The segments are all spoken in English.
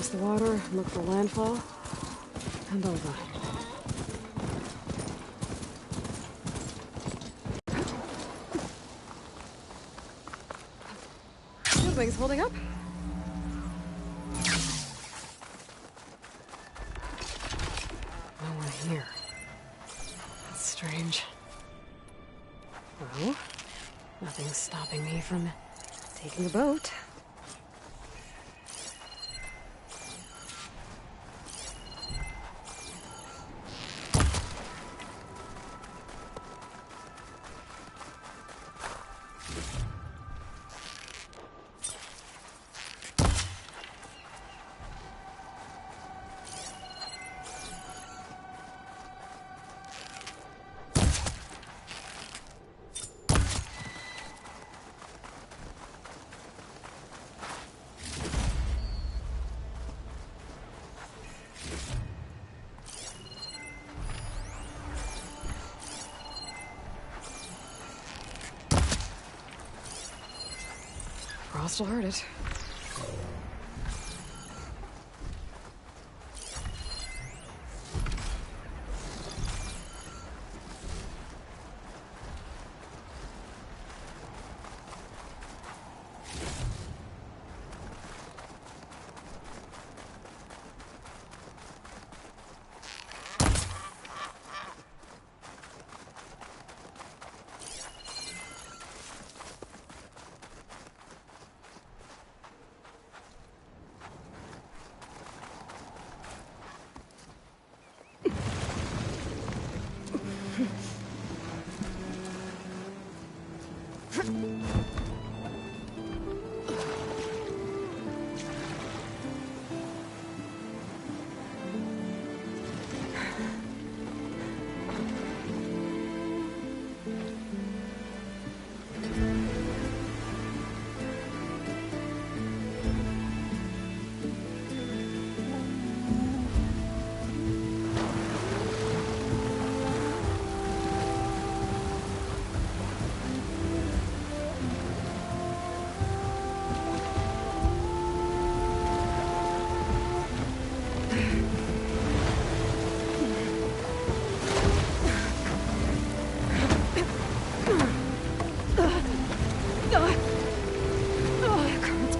Test the water, look for landfall, and over. Field wing's holding up. No one here. That's strange. Well, nothing's stopping me from taking a boat. Frost will hurt it.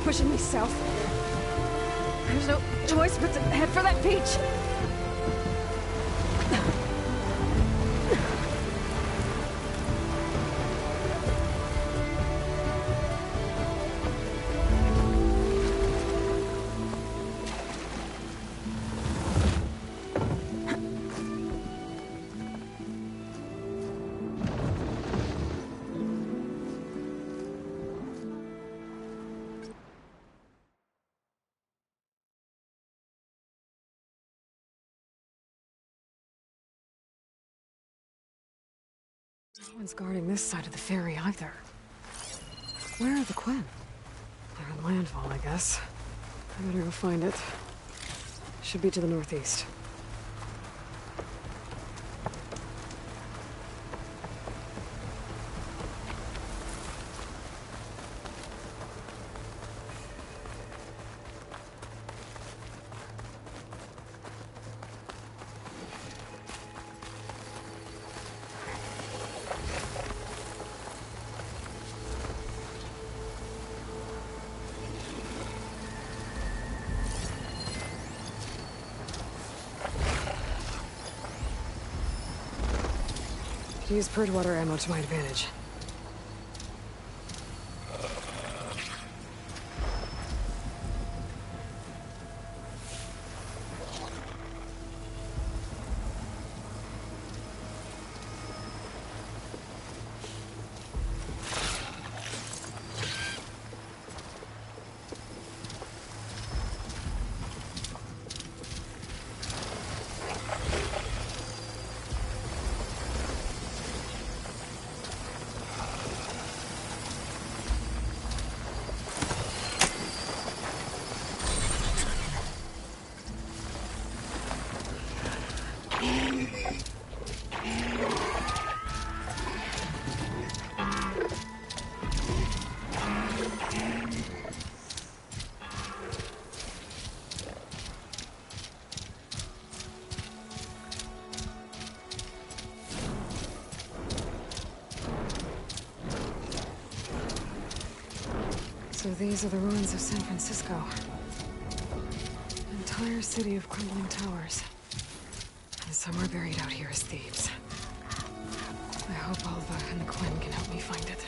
Pushing me south. There's no choice but to head for that beach. No one's guarding this side of the ferry either. Where are the Quen? They're on landfall, I guess. I better go find it. Should be to the northeast. Use purge water ammo to my advantage. So these are the ruins of San Francisco. An entire city of crumbling towers. And somewhere buried out here is Thebes. I hope Alva and the Quinn can help me find it.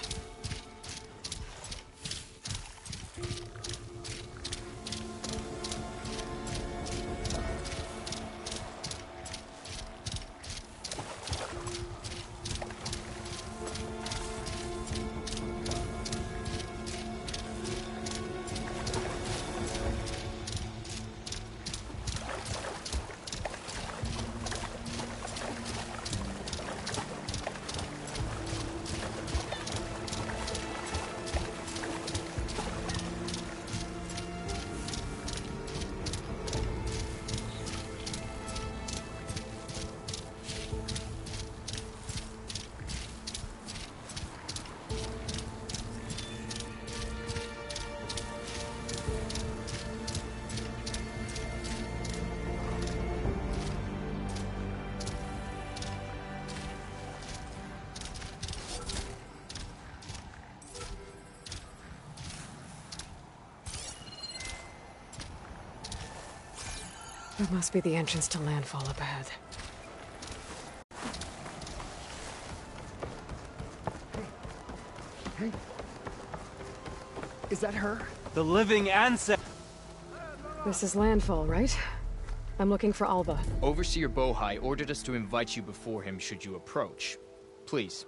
That must be the entrance to landfall up ahead. Hey. Is that her? The living ancestor. This is landfall, right? I'm looking for Alva. Overseer Bohai ordered us to invite you before him should you approach. Please,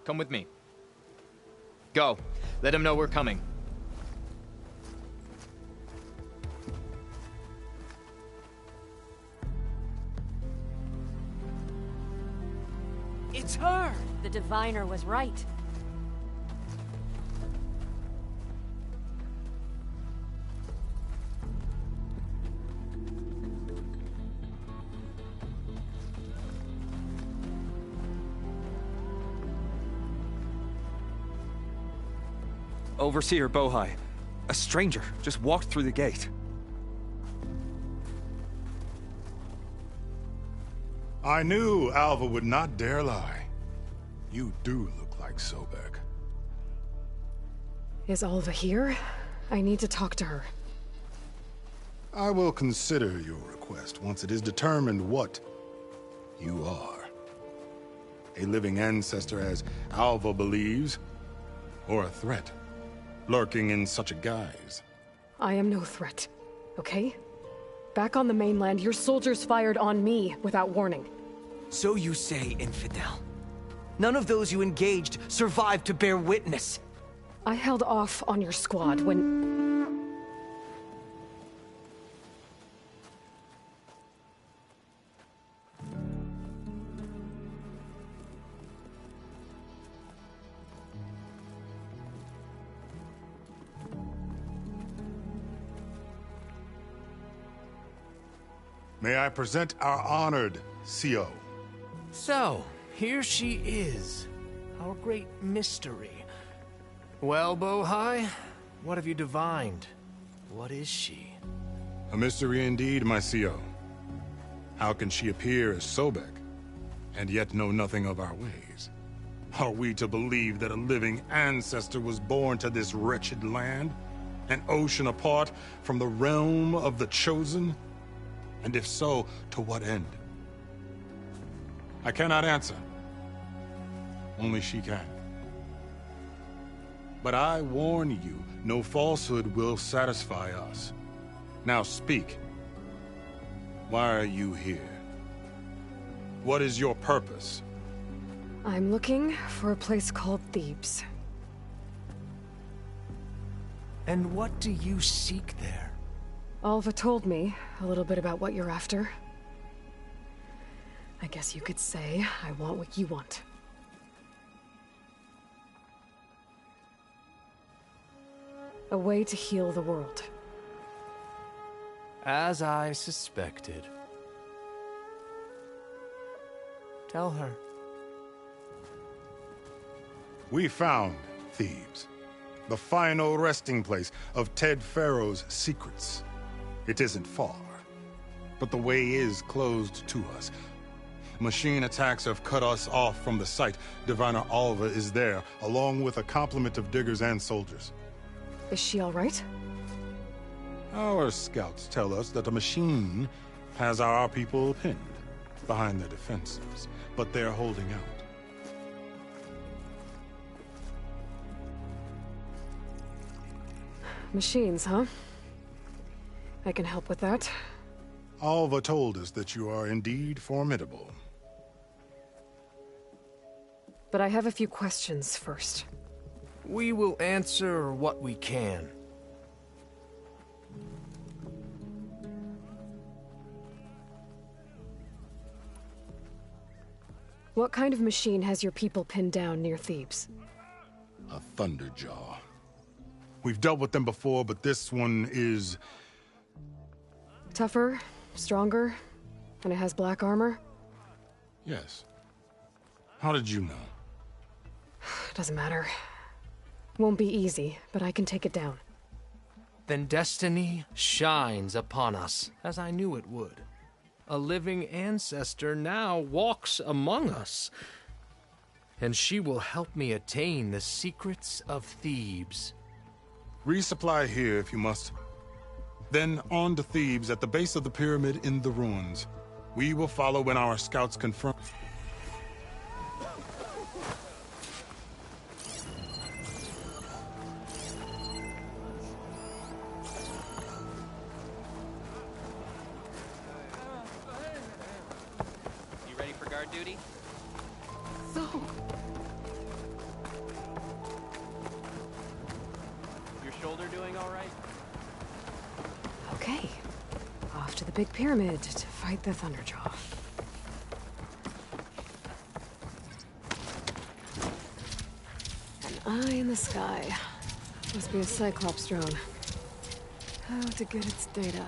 come with me. Go. Let him know we're coming. It's her! The diviner was right. Overseer Bohai. A stranger just walked through the gate. I knew Alva would not dare lie. You do look like Sobek. Is Alva here? I need to talk to her. I will consider your request once it is determined what you are. A living ancestor, as Alva believes, or a threat, lurking in such a guise. I am no threat, okay? Back on the mainland, your soldiers fired on me without warning. So you say, infidel. None of those you engaged survived to bear witness. I held off on your squad when... May I present our honored CO. So, here she is, our great mystery. Well, Bohai, what have you divined? What is she? A mystery indeed, my CO. How can she appear as Sobek, and yet know nothing of our ways? Are we to believe that a living ancestor was born to this wretched land? An ocean apart from the realm of the Chosen? And if so, to what end? I cannot answer. Only she can. But I warn you, no falsehood will satisfy us. Now speak. Why are you here? What is your purpose? I'm looking for a place called Thebes. And what do you seek there? Alva told me a little bit about what you're after. I guess you could say I want what you want. A way to heal the world. As I suspected. Tell her. We found Thebes, the final resting place of Ted Pharaoh's secrets. It isn't far, but the way is closed to us. Machine attacks have cut us off from the site. Diviner Alva is there, along with a complement of diggers and soldiers. Is she all right? Our scouts tell us that a machine has our people pinned behind their defenses, but they're holding out. Machines, huh? I can help with that. Alva told us that you are indeed formidable. But I have a few questions first. We will answer what we can. What kind of machine has your people pinned down near Thebes? A Thunderjaw. We've dealt with them before, but this one is... Tougher, stronger, and it has black armor? Yes. How did you know? Doesn't matter. Won't be easy, but I can take it down. Then destiny shines upon us, as I knew it would. A living ancestor now walks among us, and she will help me attain the secrets of Thebes. Resupply here if you must. Then on to Thebes at the base of the pyramid in the ruins. We will follow when our scouts confirm. You ready for guard duty? So... Your shoulder doing all right? Okay. Off to the big pyramid to fight the Thunderjaw. An eye in the sky. Must be a Cyclops drone. How to get its data.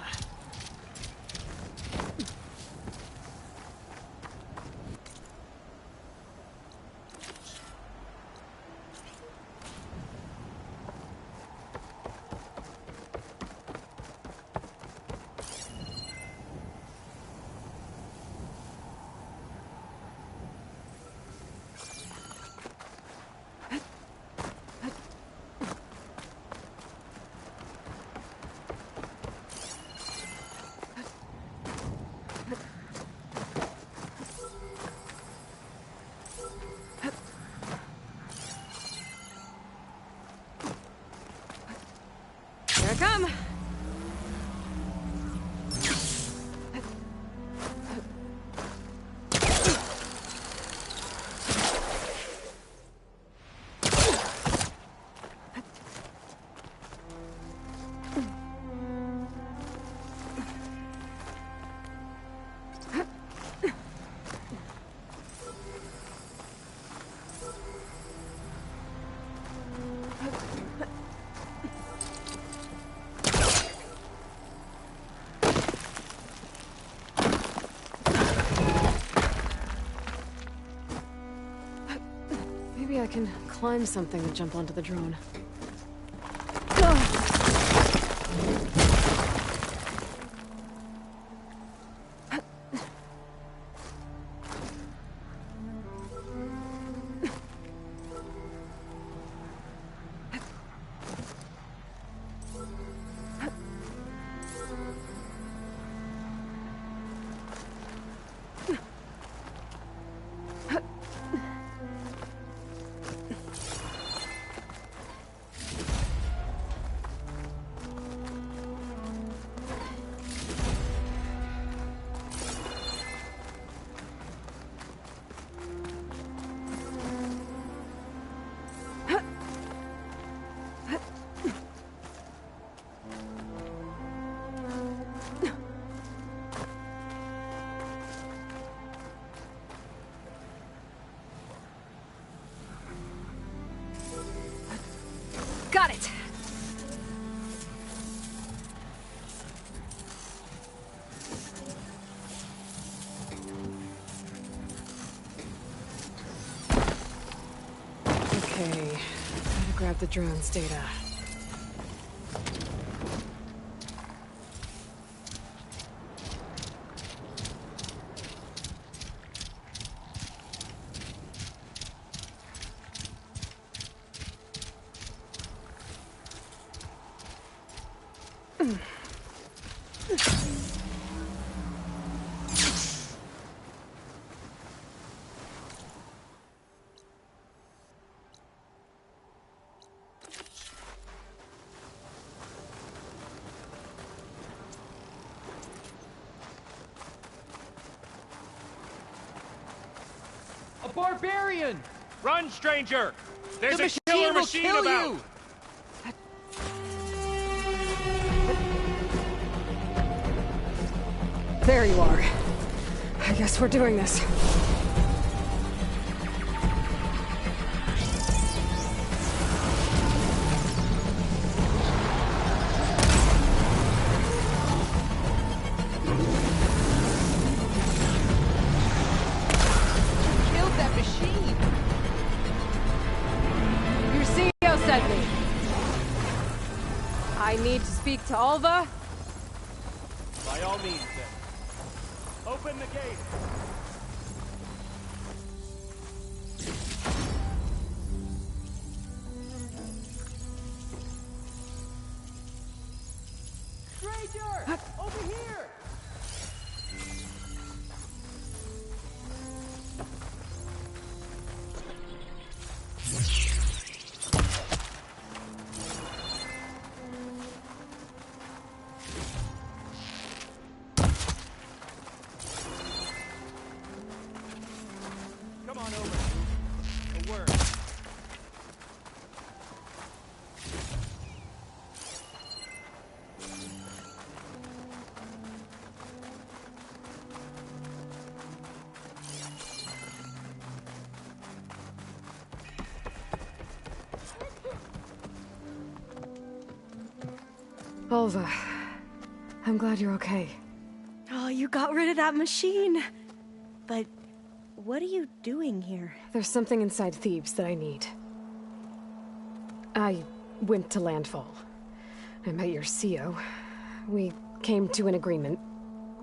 Here I come! Maybe I can climb something and jump onto the drone. Got it! Okay, gotta grab the drone's data. A barbarian! Run, stranger! There's The a killer will machine kill about! you! There you are. I guess we're doing this. Killed that machine! Your CEO sent me. I need to speak to Alva. By all means, then. Open the gate! Stranger! Over here! Come on over. A word. Alva, I'm glad you're okay. Oh, you got rid of that machine. But what are you doing here? There's something inside Thebes that I need. I went to Landfall. I met your CEO. We came to an agreement,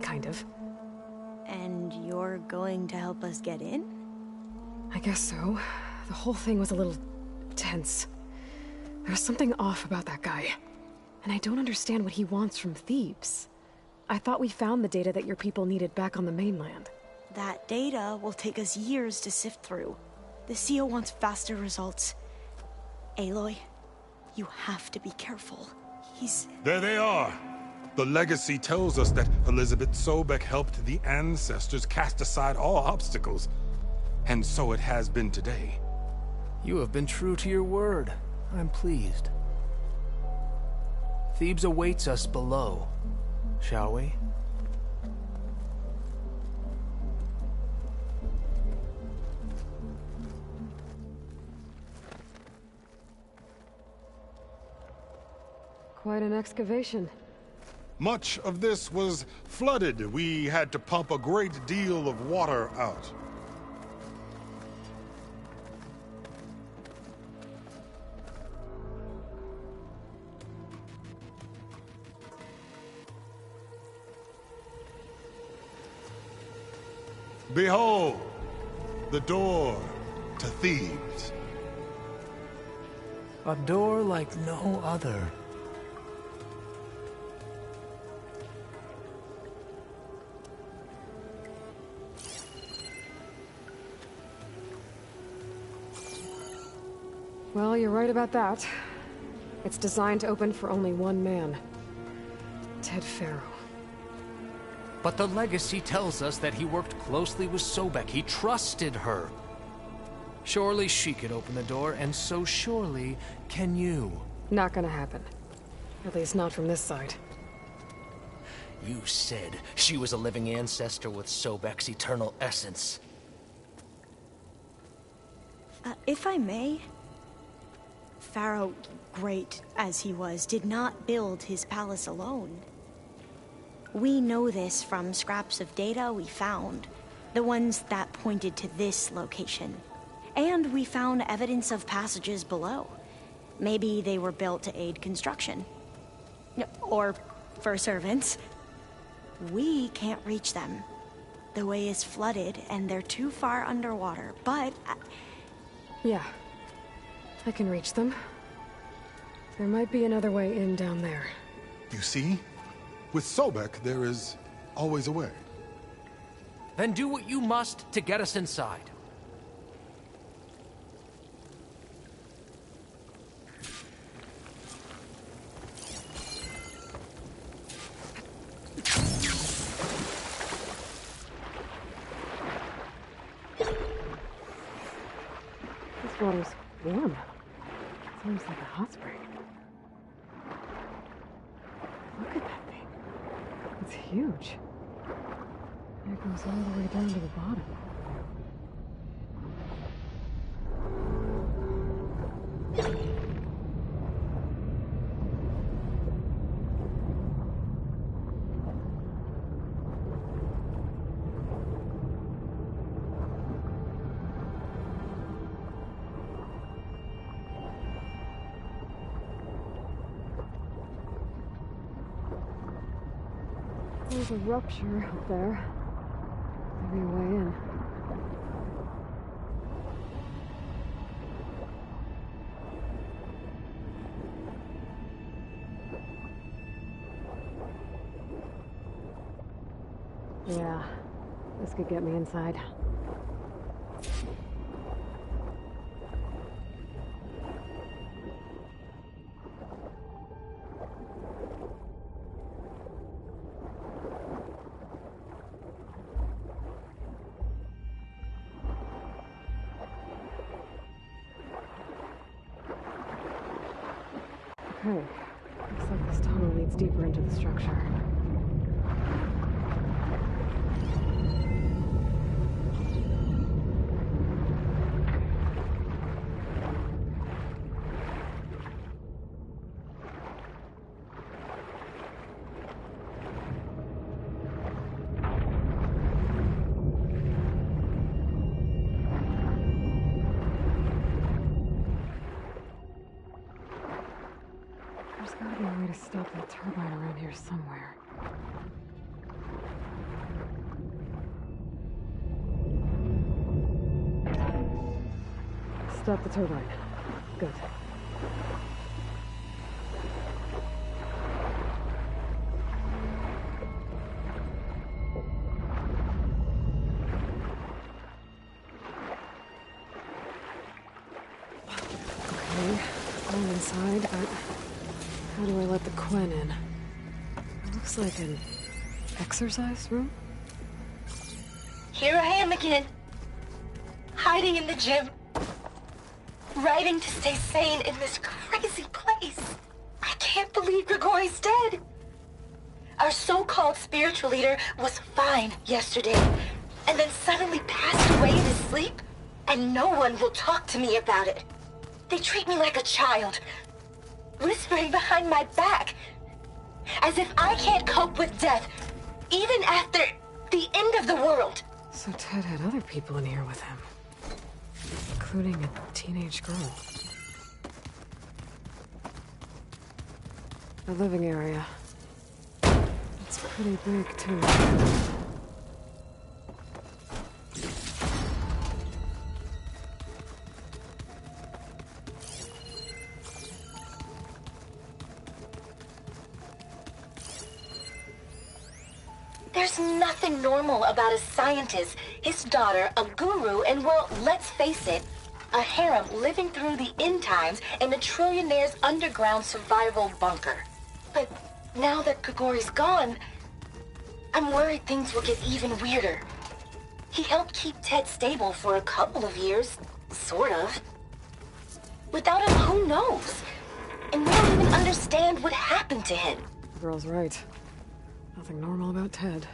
kind of. And you're going to help us get in? I guess so. The whole thing was a little tense. There was something off about that guy. And I don't understand what he wants from Thebes. I thought we found the data that your people needed back on the mainland. That data will take us years to sift through. The CEO wants faster results. Aloy, you have to be careful. He's... There they are! The legacy tells us that Elizabeth Sobek helped the ancestors cast aside all obstacles. And so it has been today. You have been true to your word. I'm pleased. Thebes awaits us below. Shall we? Quite an excavation. Much of this was flooded. We had to pump a great deal of water out. Behold, the door to Thebes. A door like no other. Well, you're right about that. It's designed to open for only one man. Ted Farrow. But the legacy tells us that he worked closely with Sobek. He trusted her. Surely she could open the door, and so surely can you. Not gonna happen. At least not from this side. You said she was a living ancestor with Sobek's eternal essence. If I may... Pharaoh, great as he was, did not build his palace alone. We know this from scraps of data we found, the ones that pointed to this location. And we found evidence of passages below. Maybe they were built to aid construction. Or for servants. We can't reach them. The way is flooded and they're too far underwater, but... Yeah. I can reach them. There might be another way in down there. You see? With Sobek, there is always a way. Then do what you must to get us inside. This water's warm. It's almost like a hot spring. Look at that thing. It's huge. And it goes all the way down to the bottom. There's a rupture up there. Maybe a way in. Yeah, this could get me inside. Okay, looks like this tunnel leads deeper into the structure. There's gotta be a way to stop that turbine around here somewhere. Stop the turbine. Good. Okay, I'm inside, but how do I let the Quen in? It looks like an exercise room? Here I am again. Hiding in the gym. Writing to stay sane in this crazy place. I can't believe Grigori's dead. Our so-called spiritual leader was fine yesterday, and then suddenly passed away in his sleep, and no one will talk to me about it. They treat me like a child, whispering behind my back, as if I can't cope with death, even after the end of the world. So Ted had other people in here with him, including a teenage girl. The living area. It's pretty big, too. There's nothing normal about a scientist, his daughter, a guru, and, well, let's face it, a harem living through the end times in a trillionaire's underground survival bunker. But now that Grigori's gone, I'm worried things will get even weirder. He helped keep Ted stable for a couple of years, sort of. Without him, who knows? And we don't even understand what happened to him. The girl's right. Nothing normal about Ted.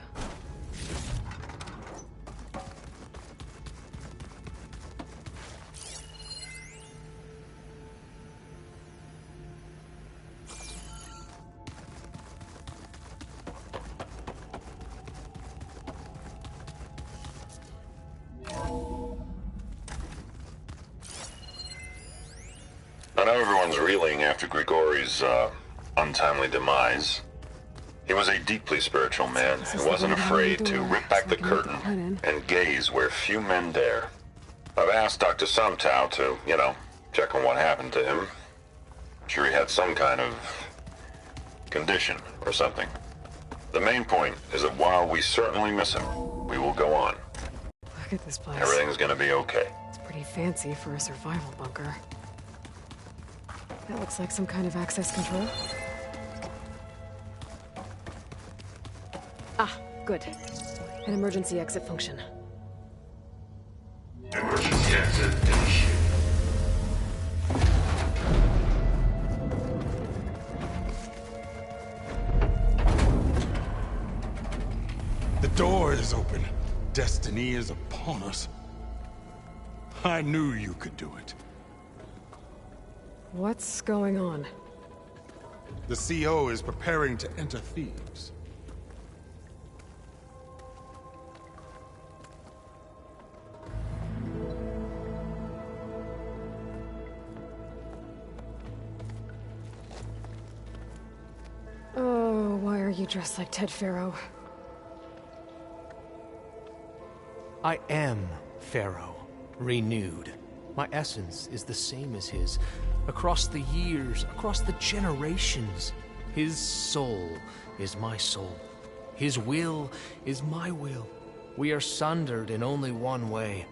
I know everyone's reeling after Grigori's untimely demise. He was a deeply spiritual man who wasn't afraid to rip back the curtain and gaze where few men dare. I've asked Dr. Sumtow to, check on what happened to him. I'm sure he had some kind of condition, or something. The main point is that while we certainly miss him, we will go on. Look at this place. Everything's gonna be okay. It's pretty fancy for a survival bunker. That looks like some kind of access control. Ah, good. An emergency exit function. Emergency exit initiated. The door is open. Destiny is upon us. I knew you could do it. What's going on? The CO is preparing to enter Thebes. Oh, why are you dressed like Ted Pharaoh? I am Pharaoh, renewed. My essence is the same as his. Across the years, across the generations. His soul is my soul. His will is my will. We are sundered in only one way.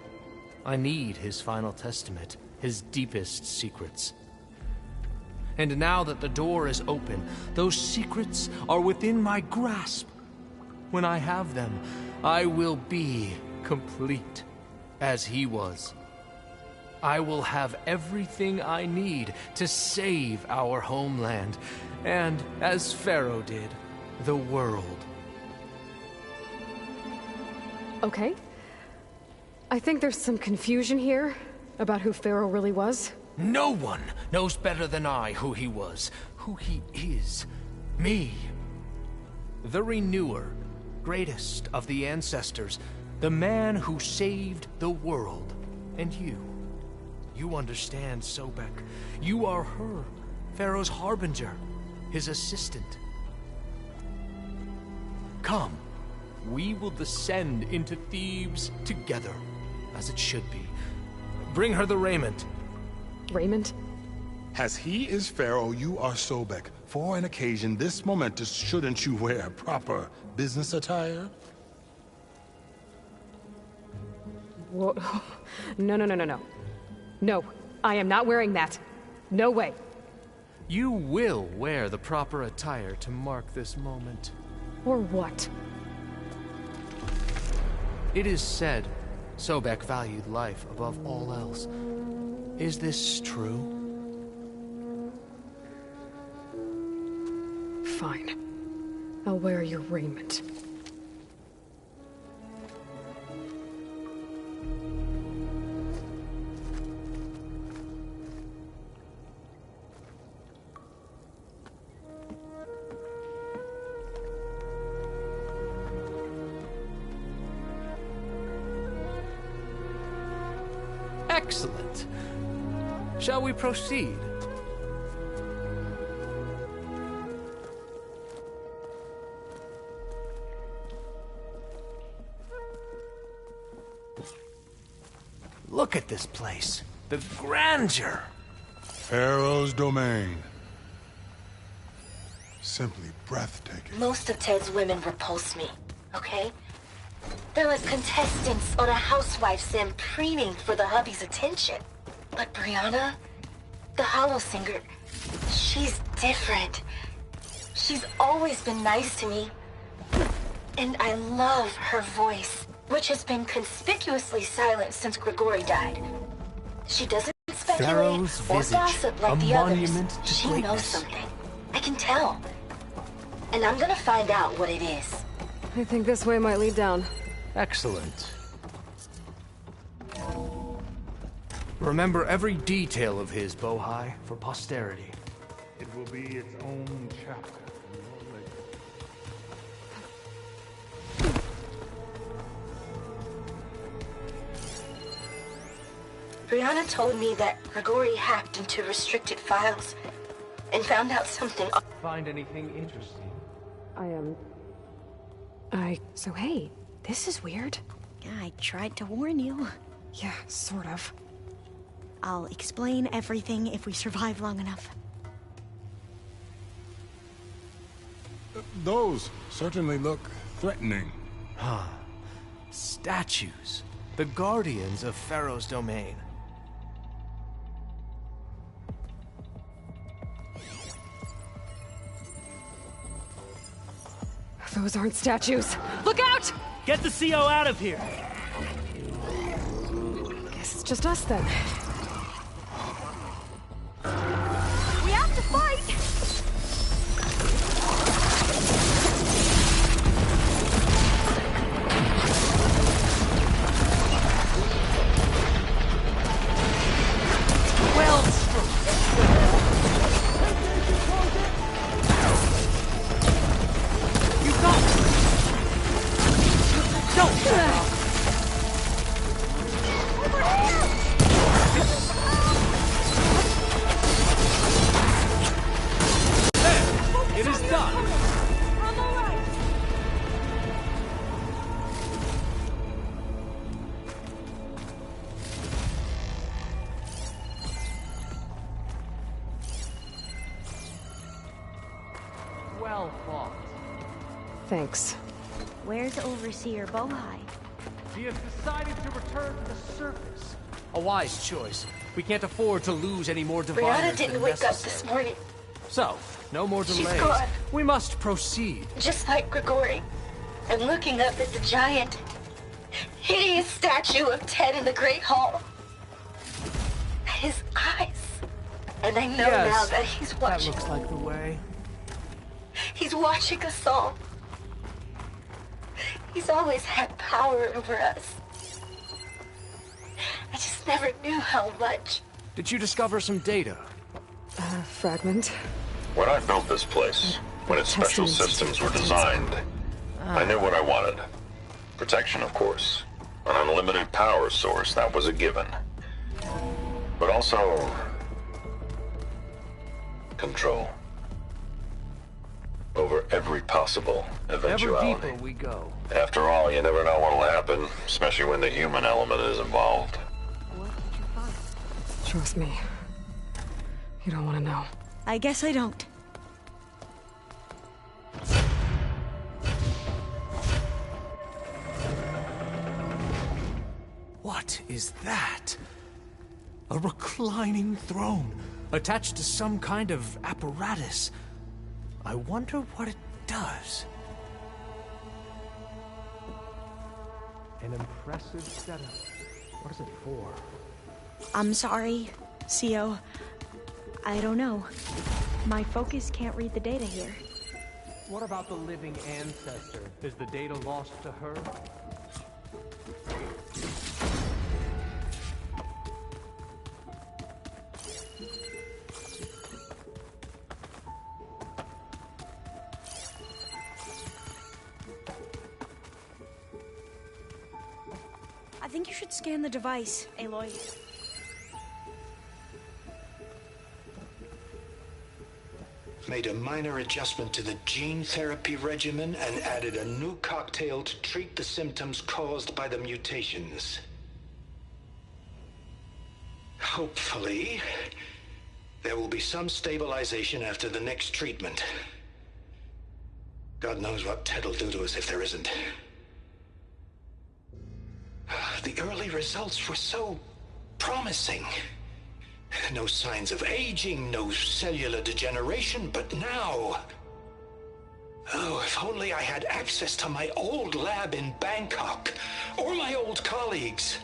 I need his final testament, his deepest secrets. And now that the door is open, those secrets are within my grasp. When I have them, I will be complete, as he was. I will have everything I need to save our homeland, and, as Pharaoh did, the world. Okay. I think there's some confusion here about who Pharaoh really was. No one knows better than I who he was, who he is. Me. The Renewer, greatest of the ancestors, the man who saved the world. And you. You understand, Sobek. You are her, Pharaoh's harbinger, his assistant. Come, we will descend into Thebes together, as it should be. Bring her the raiment. Raiment? As he is Pharaoh, you are Sobek. For an occasion this momentous, shouldn't you wear proper business attire? Whoa. No. No, I am not wearing that. No way. You will wear the proper attire to mark this moment. Or what? It is said Sobek valued life above all else. Is this true? Fine. I'll wear your raiment. Excellent. Shall we proceed? Look at this place. The grandeur. Pharaoh's domain. Simply breathtaking. Most of Ted's women repulse me, okay? They're like contestants on a housewife sim preening for the hubby's attention. But Brianna, the hollow singer, she's different. She's always been nice to me. And I love her voice, which has been conspicuously silent since Grigori died. She doesn't speculate Pharaoh's or visage, gossip like a the others. monument to She knows greatness. something. I can tell. And I'm gonna find out what it is. I think this way might lead down. Excellent. Remember every detail of his, Bohai, for posterity. It will be its own chapter. Brianna told me that Grigori hacked into restricted files and found out something. Find anything interesting? So hey, this is weird. I tried to warn you. Yeah, sort of. I'll explain everything if we survive long enough. Those certainly look threatening. Huh. Statues. The guardians of Pharaoh's domain. Those aren't statues. Look out! Get the CO out of here! Guess it's just us then. We have to fight! Well, you got it. Don't. It is done! I'm alright! Well fought. Thanks. Where's Overseer Bohai? He has decided to return to the surface. A wise choice. We can't afford to lose any more Brianna diviners didn't than wake up necessary. this morning, So, no more She's delays. gone. We must proceed. just like Grigori. I'm looking up at the giant, hideous statue of Ted in the Great Hall. His eyes. And I know now that he's That watching. looks like the way. He's watching us all. He's always had power over us. I just never knew how much. Did you discover some data? Fragment. When I built this place, when its special Testament. systems were designed, I knew what I wanted. Protection, of course. An unlimited power source, that was a given. But also... control. Over every possible Ever eventuality. deeper we go. After all, you never know what'll happen, especially when the human element is involved. What did you find? Trust me. You don't want to know. I guess I don't. What is that? A reclining throne, attached to some kind of apparatus. I wonder what it does. An impressive setup. What is it for? I'm sorry, CO. I don't know. My focus can't read the data here. What about the living ancestor? Is the data lost to her? I think you should scan the device, Aloy. Made a minor adjustment to the gene therapy regimen and added a new cocktail to treat the symptoms caused by the mutations. Hopefully, there will be some stabilization after the next treatment. God knows what Ted'll do to us if there isn't. The early results were so promising. No signs of aging, no cellular degeneration, but now... Oh, if only I had access to my old lab in Bangkok, or my old colleagues,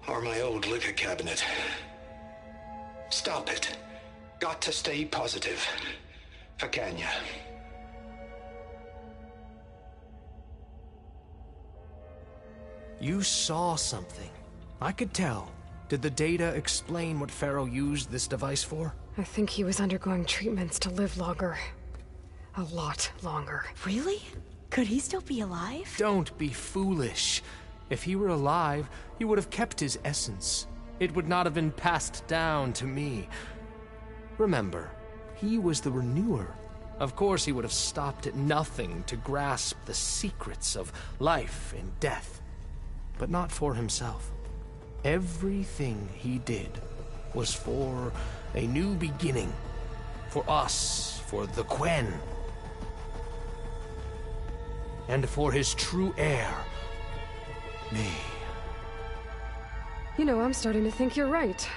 or my old liquor cabinet. Stop it. Got to stay positive. For Kenya. You saw something. I could tell. Did the data explain what Pharaoh used this device for? I think he was undergoing treatments to live longer. A lot longer. Really? Could he still be alive? Don't be foolish. If he were alive, he would have kept his essence. It would not have been passed down to me. Remember, he was the renewer. Of course, he would have stopped at nothing to grasp the secrets of life and death. But not for himself. Everything he did was for a new beginning. For us, for the Quen. and for his true heir, me. You know, I'm starting to think you're right.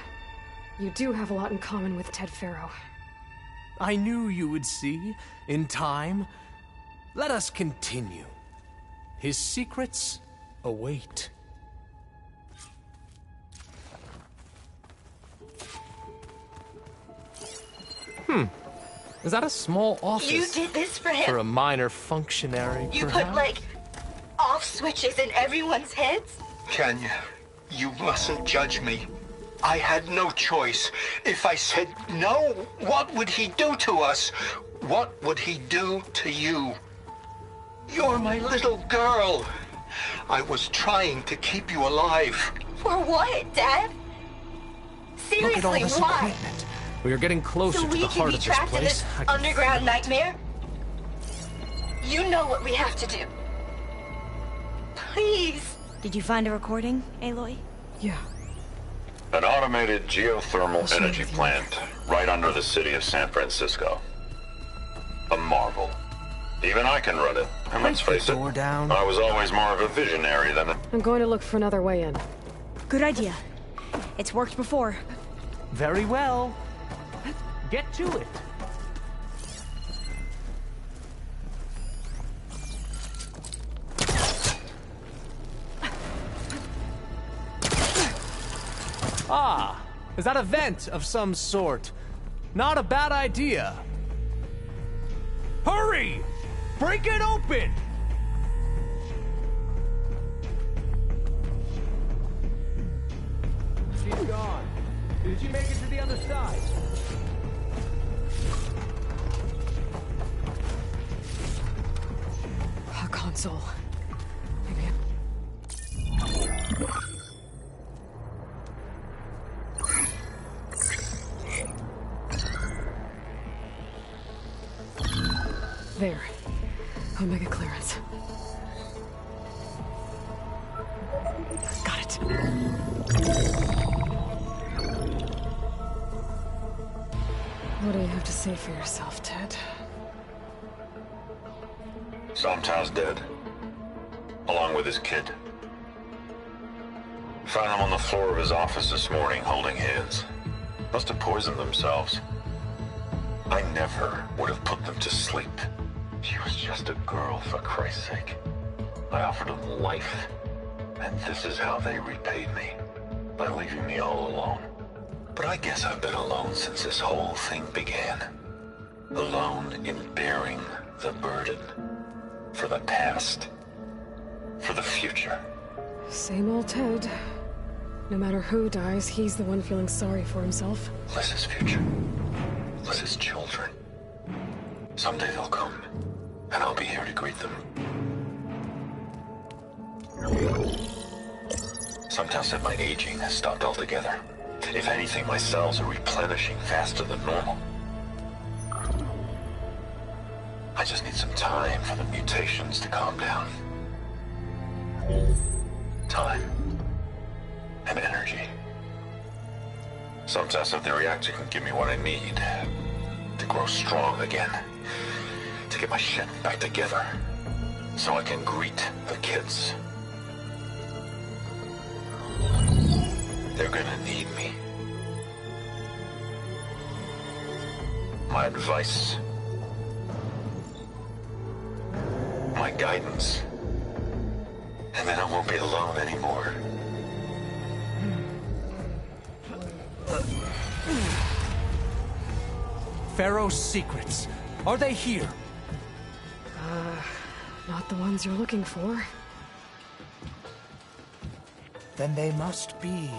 You do have a lot in common with Ted Faro. I knew you would see, in time. Let us continue. His secrets await. Is that a small office? You did this for him. For a minor functionary, You perhaps? put, like, off switches in everyone's heads? Kenya, you mustn't judge me. I had no choice. If I said no, what would he do to us? What would he do to you? You're my little girl. I was trying to keep you alive. For what, Dad? Look at all Seriously, this why? equipment. We are getting closer So to we the can heart be of this trapped in place. this underground nightmare? You know what we have to do. Please. Did you find a recording, Aloy? Yeah. An automated geothermal energy plant right under the city of San Francisco. A marvel. Even I can run it, and let's face it, I was always more of a visionary than a... I'm going to look for another way in. Good idea. It's worked before. Very well. Get to it. Ah, is that a vent of some sort? Not a bad idea. Hurry! Break it open! She's gone. Did you make it to the other side? A console. Maybe there. Omega clearance. Got it. What do you have to say for yourself, Ted? Somtow's dead. Along with his kid. Found them on the floor of his office this morning, holding hands. Must have poisoned themselves. I never would have put them to sleep. She was just a girl, for Christ's sake. I offered them life. And this is how they repaid me. By leaving me all alone. But I guess I've been alone since this whole thing began. Alone in bearing the burden. For the past. For the future. Same old Ted. No matter who dies, he's the one feeling sorry for himself. Liz's future. Liz's children. Someday they'll come, and I'll be here to greet them. Sometimes said my aging has stopped altogether. If anything, my cells are replenishing faster than normal. I just need some time for the mutations to calm down. Time. And energy. Sometimes said the reactor can give me what I need to grow strong again. To get my shit back together. So I can greet the kids. They're gonna need me. My advice. My guidance. And then I won't be alone anymore. Pharaoh's secrets. Are they here? Not the ones you're looking for. Then they must be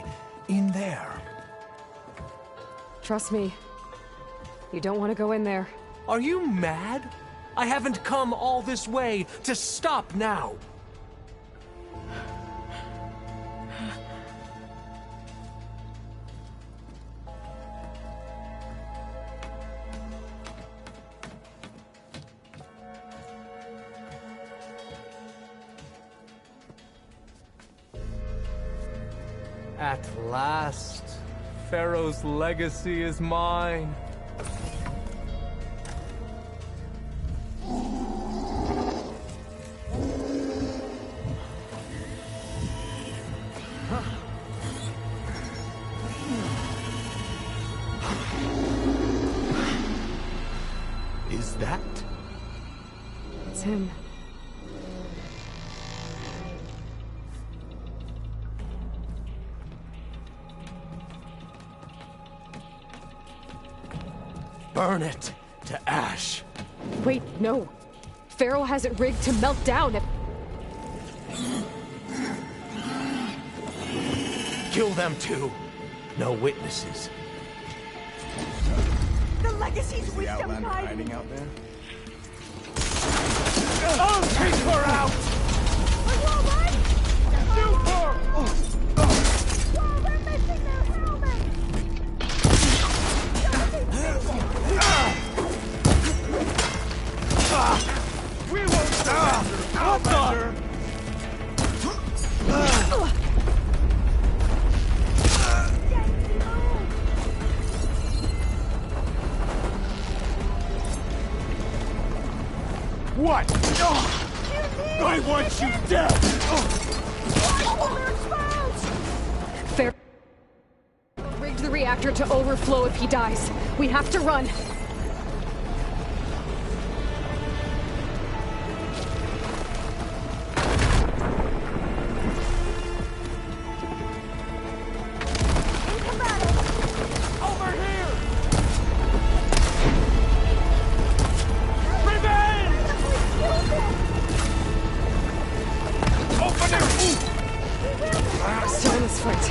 in there. Trust me. You don't want to go in there. Are you mad? I haven't come all this way to stop now. At last, Pharaoh's legacy is mine. Is that? It's him. Burn it to ash. Wait, no. Pharaoh has it rigged to melt down if... Kill them too. No witnesses. The legacy's The Outlander hiding out there? Oh, take her out! Are you alright? Shoot her! Whoa, they're missing their helmets! We won't surrender! Outlander! What? I want you dead! Pharaoh rigged the reactor to overflow if he dies. We have to run. Over here! Revenge! Open it! Still in this fight.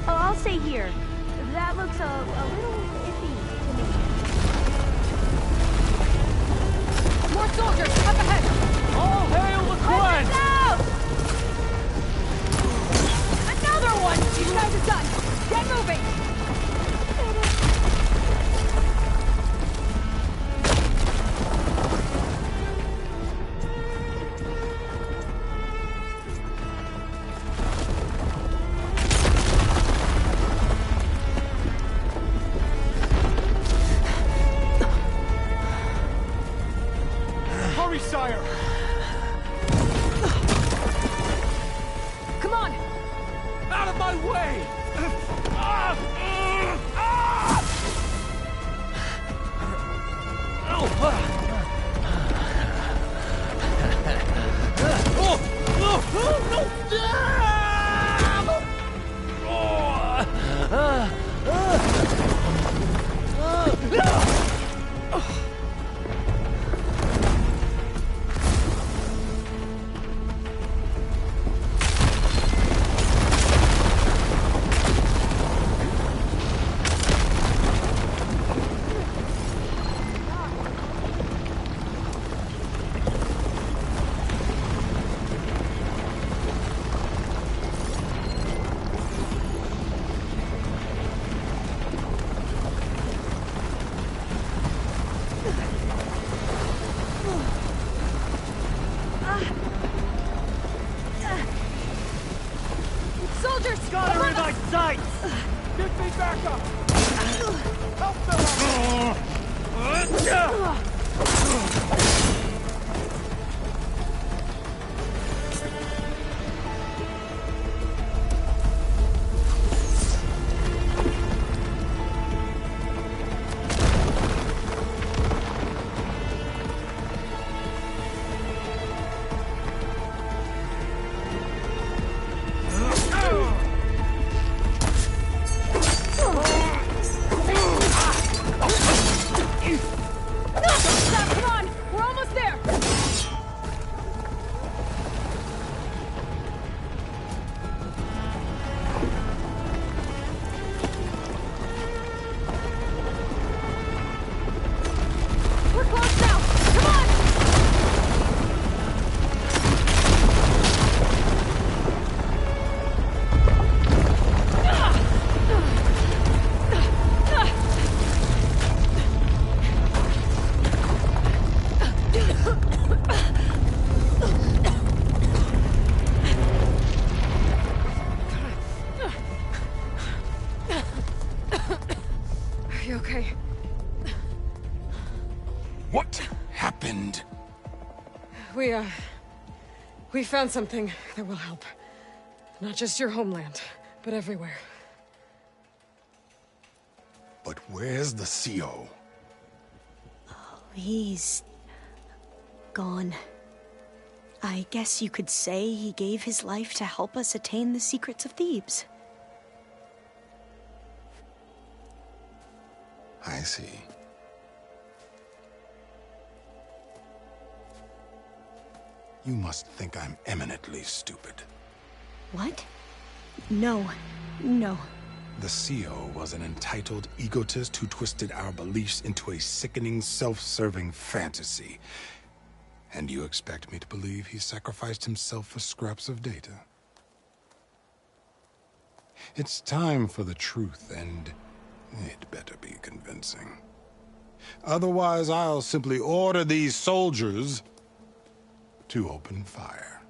Oh, I'll stay here. That looks a little iffy to me. More soldiers, up ahead! All hail the Quen! Out! Another one! You guys are done! Get moving! Hurry, sire! Come on! Out of my way! Soldiers! Got her in my sights! Give me back up! Help them Stop, come on! We're almost there! We found something that will help. Not just your homeland, but everywhere. But where's the CO? He's gone. I guess you could say he gave his life to help us attain the secrets of Thebes. I see. You must think I'm eminently stupid. What? No. No. The CO was an entitled egotist who twisted our beliefs into a sickening, self-serving fantasy. And you expect me to believe he sacrificed himself for scraps of data? It's time for the truth, and it better be convincing. Otherwise, I'll simply order these soldiers to open fire.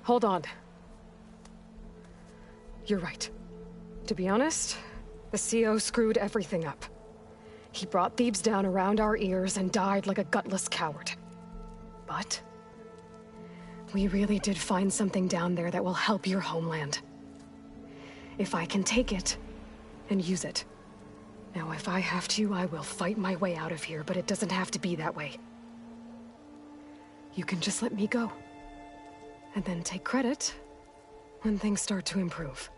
Hold on. You're right. To be honest, the CO screwed everything up. He brought Thebes down around our ears and died like a gutless coward. But we really did find something down there that will help your homeland. If I can take it and use it. Now, if I have to, I will fight my way out of here, but it doesn't have to be that way. You can just let me go. And then take credit when things start to improve.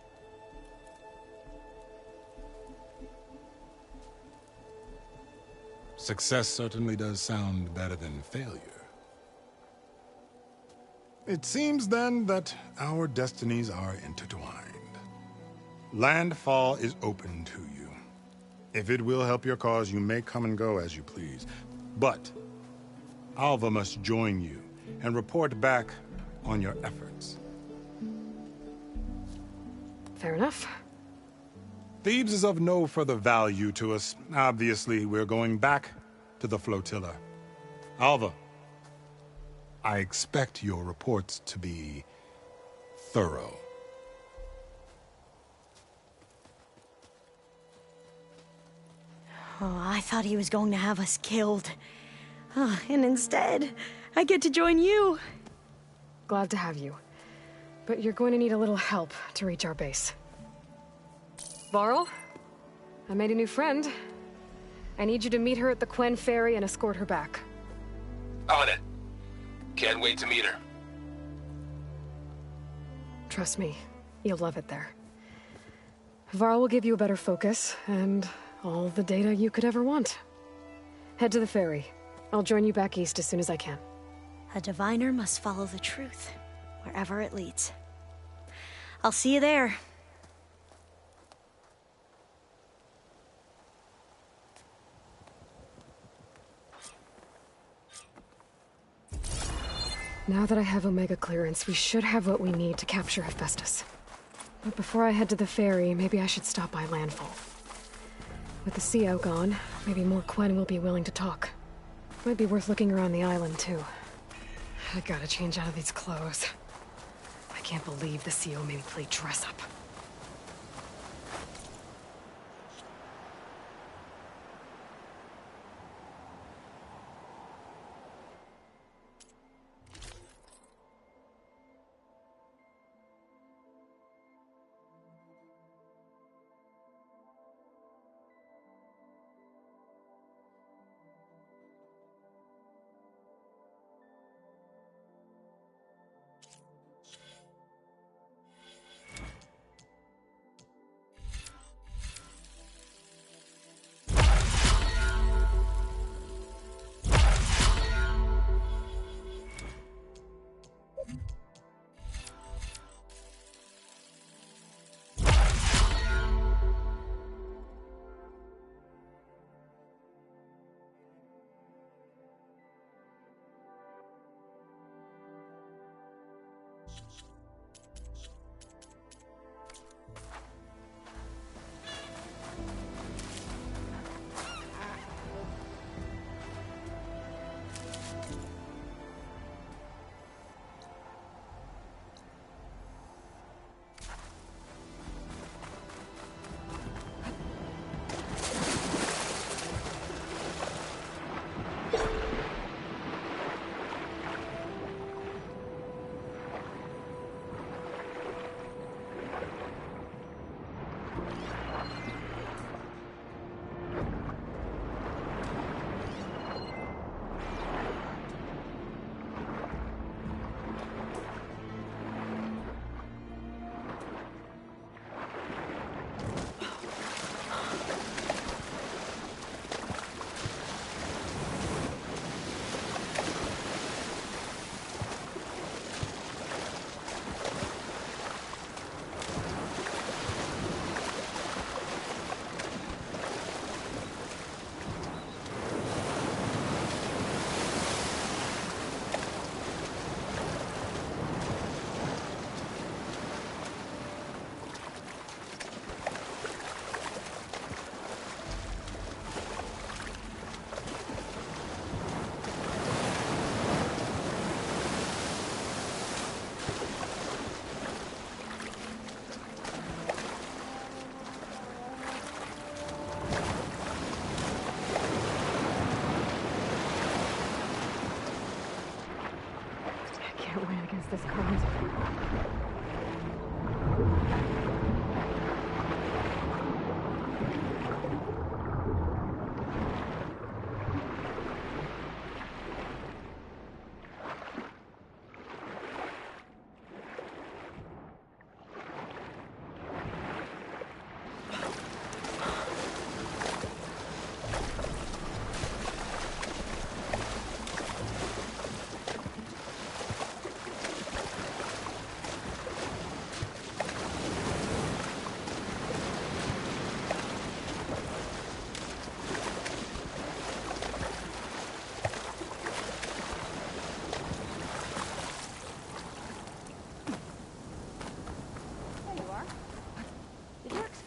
Success certainly does sound better than failure. It seems then that our destinies are intertwined. Landfall is open to you. If it will help your cause, you may come and go as you please. But Alva must join you and report back on your efforts. Fair enough. Thebes is of no further value to us. Obviously, we're going back to the flotilla. Alva, I expect your reports to be thorough. Oh, I thought he was going to have us killed. Oh, and instead, I get to join you. Glad to have you. But you're going to need a little help to reach our base. Varl, I made a new friend. I need you to meet her at the Quen Ferry and escort her back. On it. Can't wait to meet her. Trust me, you'll love it there. Varl will give you a better focus, and all the data you could ever want. Head to the ferry. I'll join you back east as soon as I can. A diviner must follow the truth, wherever it leads. I'll see you there. Now that I have Omega clearance, we should have what we need to capture Hephaestus. But before I head to the ferry, maybe I should stop by Landfall. With the CO gone, maybe more Quen will be willing to talk. Might be worth looking around the island, too. I gotta change out of these clothes. I can't believe the CO made me play dress up.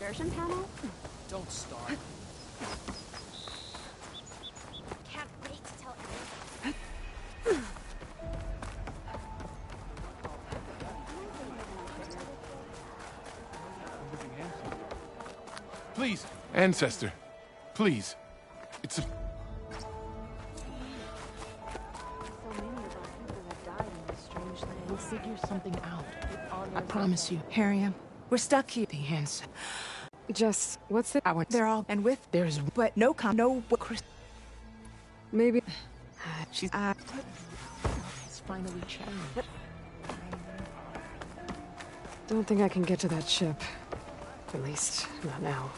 conversion panel? Don't start. Can't wait to tell Please, ancestor. Please. It's a... So many of our people have died in this strange land. We'll figure something out. I promise you. Harriam, we're stuck here. The answer. Just, what's the... They're all... And with... There's... But no... No... Maybe... She's... It's finally changed. Don't think I can get to that ship. At least, not now.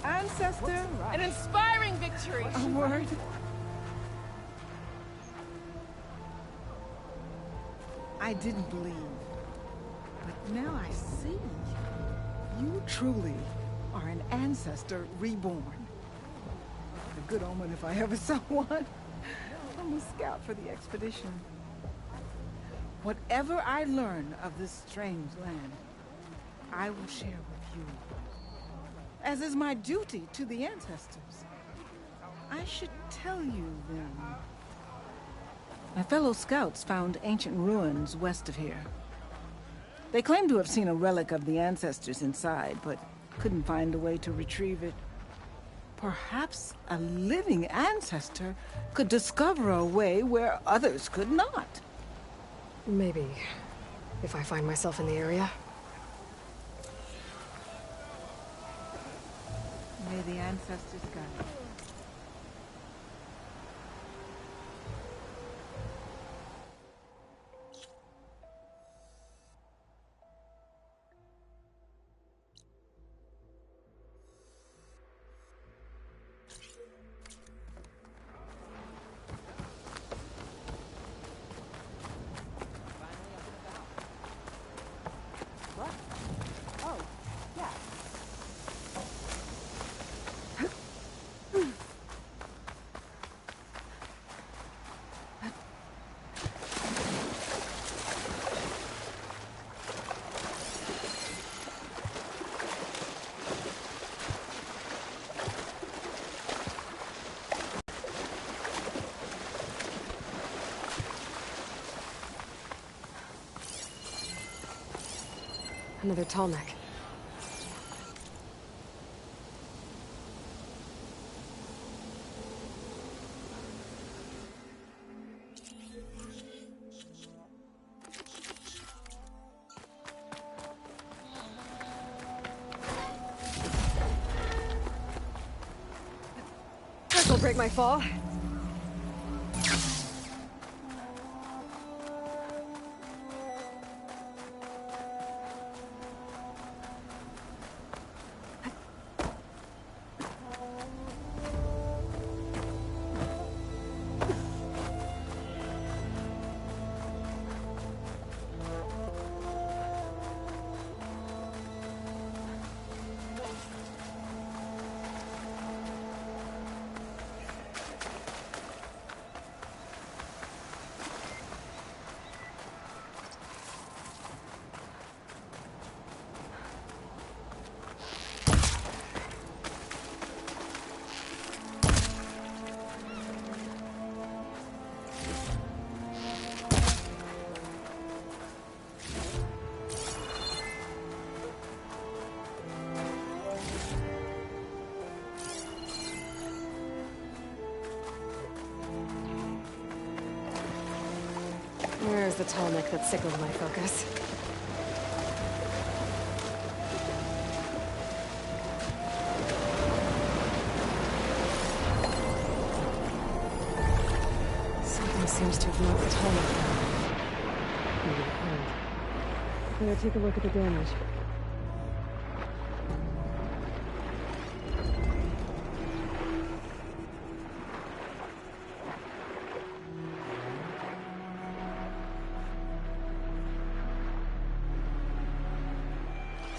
Ancestor, an inspiring victory. A word. I didn't believe, but now I see. You truly are an ancestor reborn. A good omen if I ever saw one. I'm a scout for the expedition. Whatever I learn of this strange land, I will share with you. As is my duty to the ancestors. I should tell you then. My fellow scouts found ancient ruins west of here. They claim to have seen a relic of the ancestors inside, but couldn't find a way to retrieve it. Perhaps a living ancestor could discover a way where others could not. Maybe. If I find myself in the area. May the ancestors guide you. Another tall neck. This'll break my fall. Where's the tall neck that signaled my focus? Something seems to have knocked the tall neck down. Maybe it hurt. Better take a look at the damage.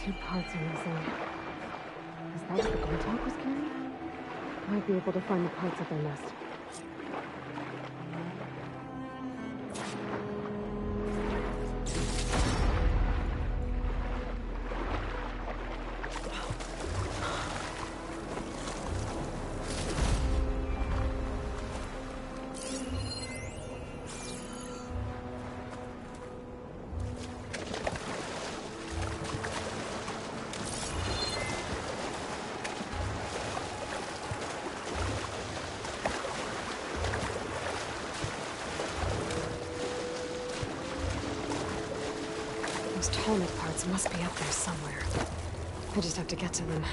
Two parts are missing. That's the Glinthawk was carrying? Might be able to find the parts of their nest. Those Tallneck parts must be up there somewhere. I just have to get to them.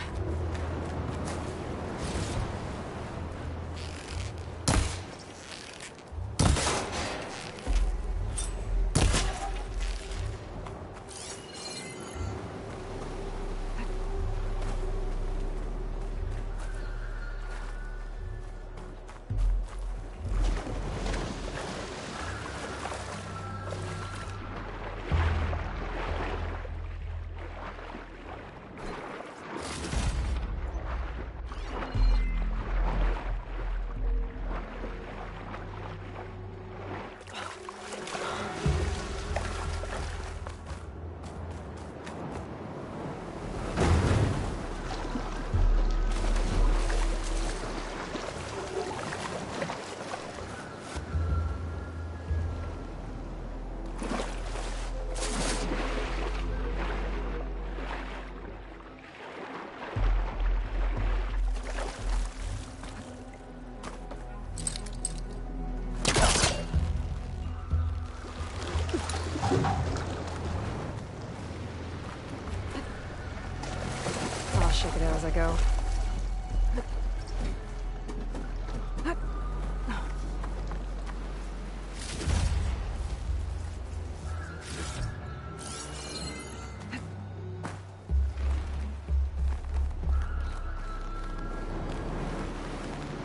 I'll shake it out as I go.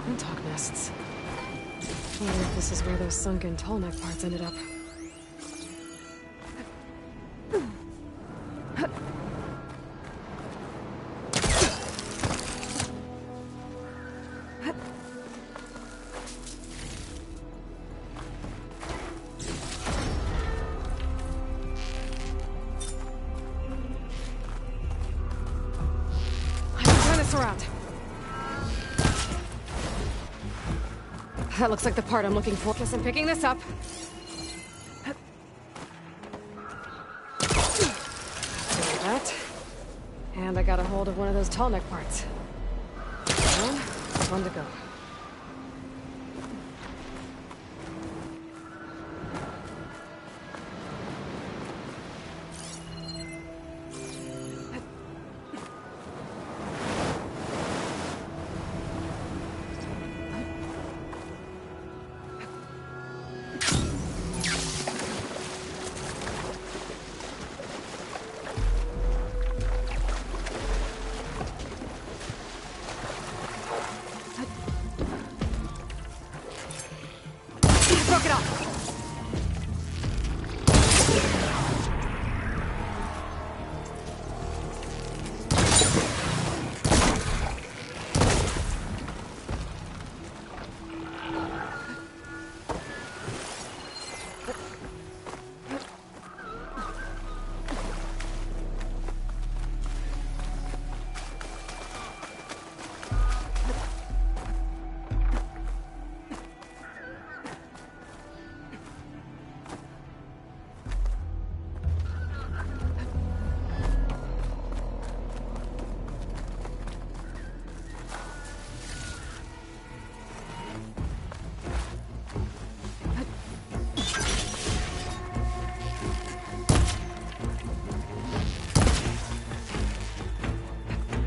Glinthawk nests. Wonder if this is where those sunken Tallneck parts ended up. Around. That looks like the part I'm looking for. Guess I'm picking this up. Like that. And I got a hold of one of those Tallneck parts. One to go. Broke it off.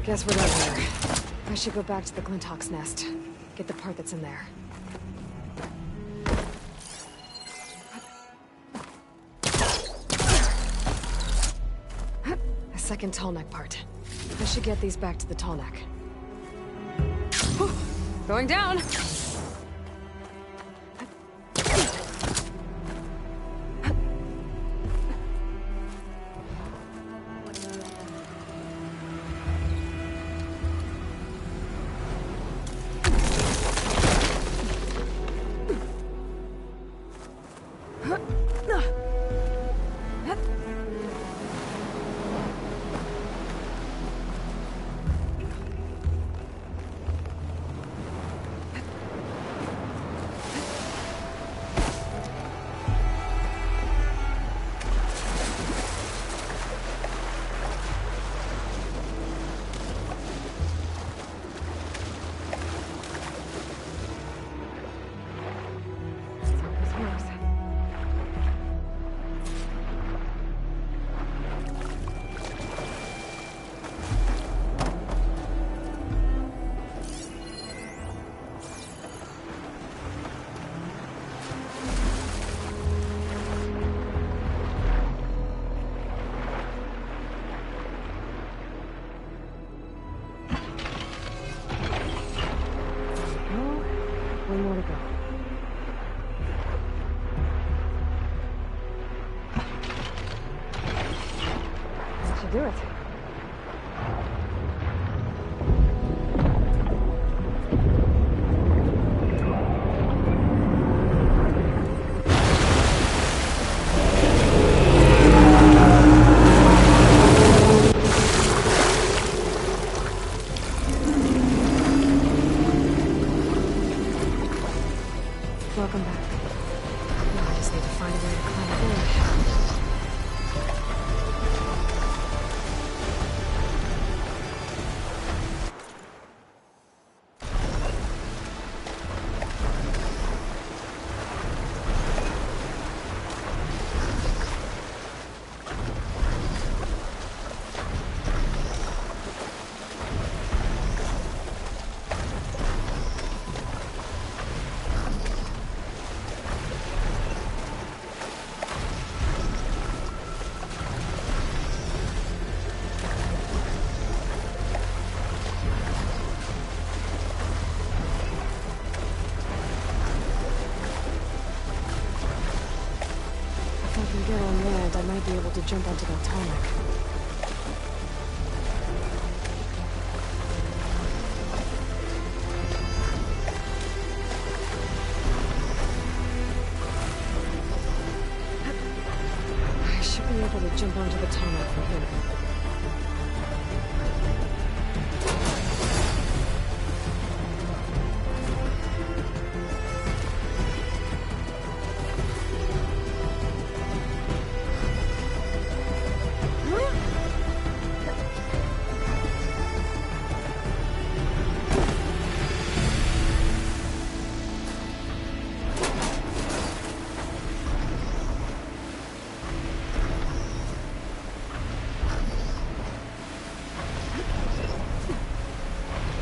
Guess we're done here. I should go back to the Glinthawk's nest. Get the part that's in there. A second Tallneck part. I should get these back to the Tallneck. Whew. Going down! do it. Welcome back. Now I just need to find a way to climb aboard. If I can get on land, I might be able to jump onto that tonic. I should be able to jump onto the tonic from here.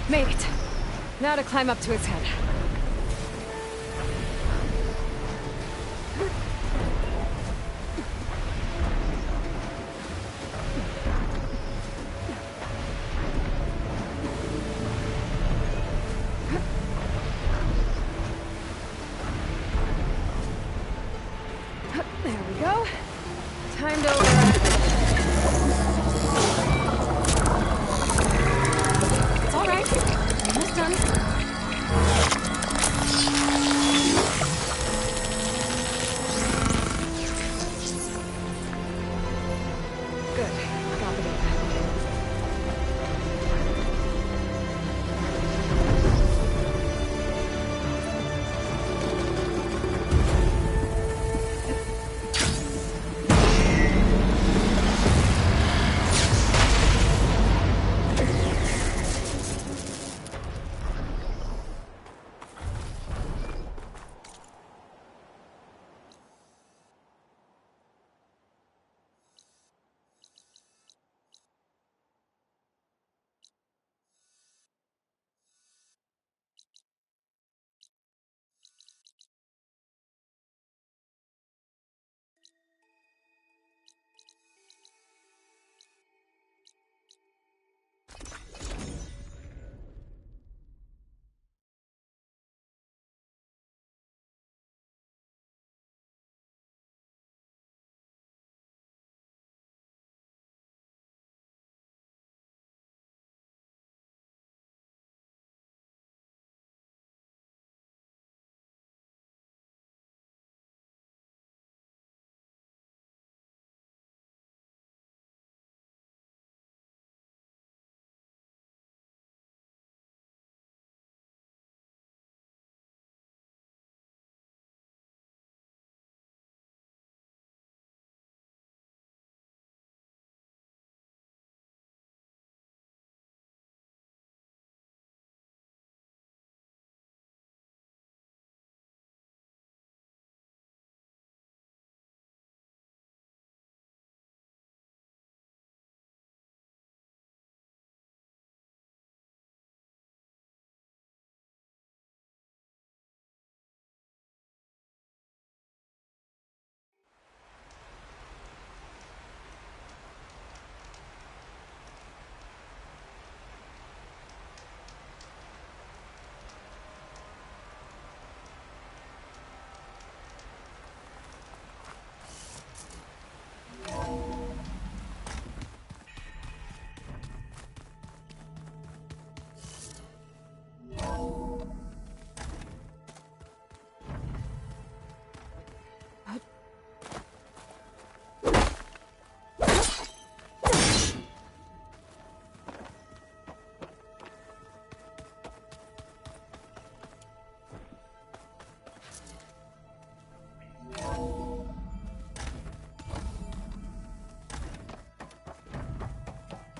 Made it. Now to climb up to its head. There we go. Time to... It's all right. Almost done. Good. Got the data.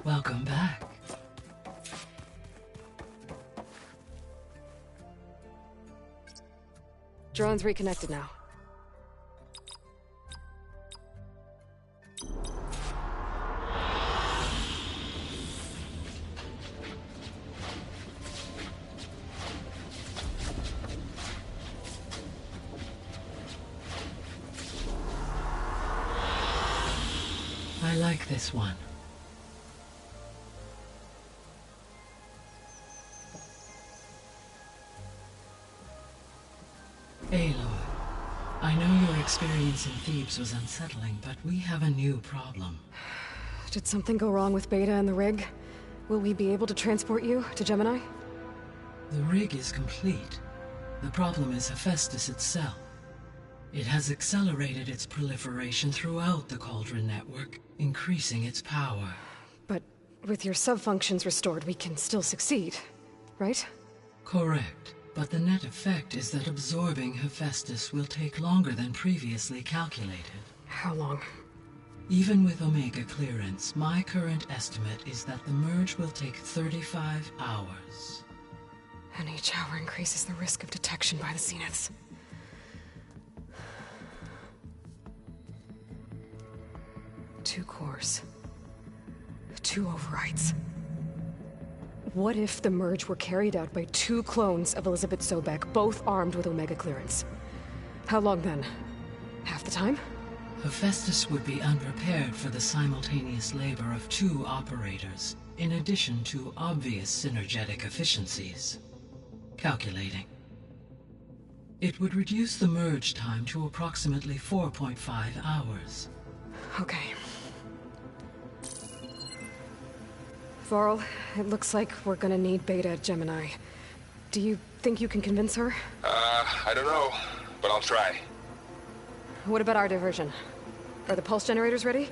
Welcome back. Drone's reconnected now. I like this one. Aloy, I know your experience in Thebes was unsettling, but we have a new problem. Did something go wrong with Beta and the rig? Will we be able to transport you to Gemini? The rig is complete. The problem is Hephaestus itself. It has accelerated its proliferation throughout the Cauldron network, increasing its power. But with your sub-functions restored, we can still succeed, right? Correct. But the net effect is that absorbing Hephaestus will take longer than previously calculated. How long? Even with Omega clearance, my current estimate is that the merge will take 35 hours. And each hour increases the risk of detection by the Zeniths. Two cores. Two overrides. What if the merge were carried out by two clones of Elizabeth Sobek, both armed with Omega clearance? How long then? Half the time? Hephaestus would be unprepared for the simultaneous labor of two operators, in addition to obvious synergetic efficiencies. Calculating. It would reduce the merge time to approximately 4.5 hours. Okay. Varl, it looks like we're gonna need Beta at Gemini. Do you think you can convince her? I don't know, but I'll try. What about our diversion? Are the pulse generators ready?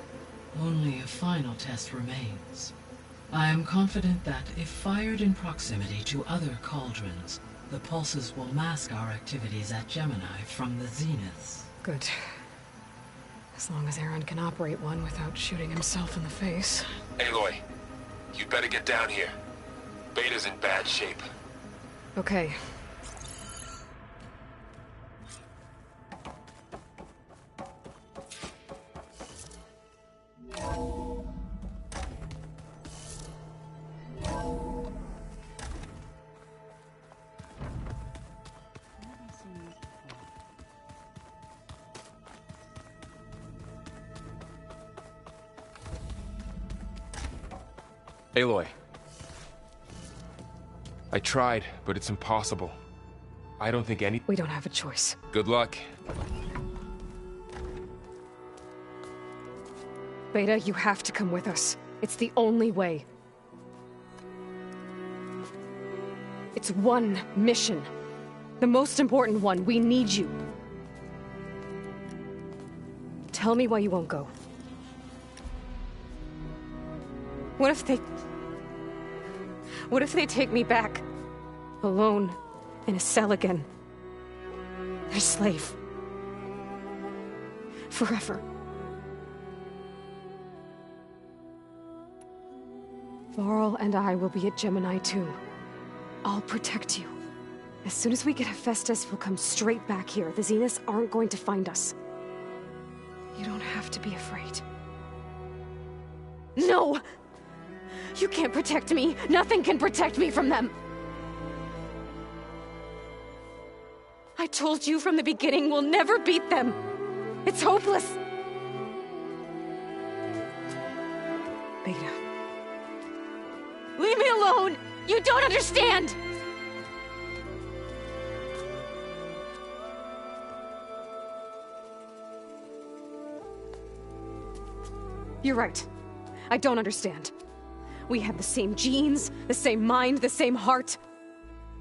Only a final test remains. I am confident that if fired in proximity to other cauldrons, the pulses will mask our activities at Gemini from the Zeniths. Good. As long as Aaron can operate one without shooting himself in the face. Aloy, you better get down here. Beta's in bad shape. Okay. Aloy. I tried, but it's impossible. I don't think any— We don't have a choice. Good luck. Beta, you have to come with us. It's the only way. It's one mission. The most important one. We need you. Tell me why you won't go. What if they take me back? Alone, in a cell again. A slave. Forever. Varl and I will be at Gemini too. I'll protect you. As soon as we get Hephaestus, we'll come straight back here. The Zeniths aren't going to find us. You don't have to be afraid. No! You can't protect me. Nothing can protect me from them. I told you from the beginning we'll never beat them. It's hopeless. Beta. Leave me alone! You don't understand! You're right. I don't understand. We have the same genes, the same mind, the same heart.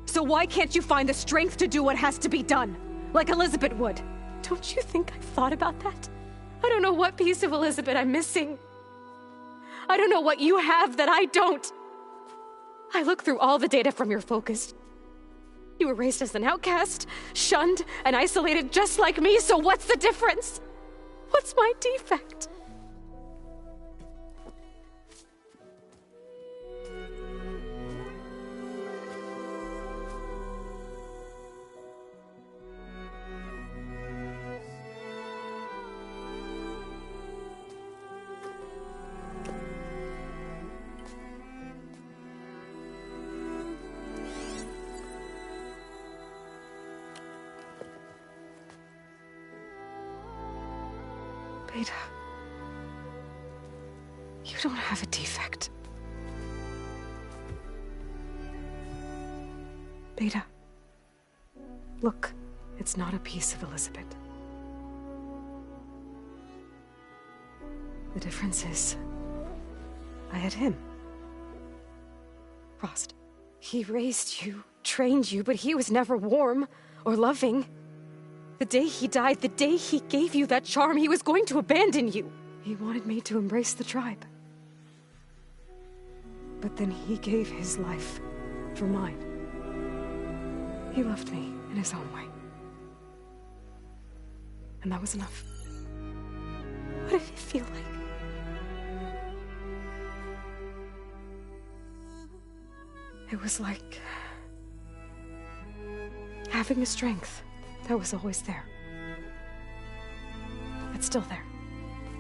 So why can't you find the strength to do what has to be done? Like Elizabeth would. Don't you think I've thought about that? I don't know what piece of Elizabeth I'm missing. I don't know what you have that I don't. I look through all the data from your focus. You were raised as an outcast, shunned, and isolated just like me, so what's the difference? What's my defect? You don't have a defect. Beta. Look, it's not a piece of Elizabeth. The difference is, I had him. Frost. He raised you, trained you, but he was never warm or loving. The day he died, the day he gave you that charm, he was going to abandon you. He wanted me to embrace the tribe. But then he gave his life for mine. He loved me in his own way. And that was enough. What did it feel like? It was like having a strength that was always there. It's still there.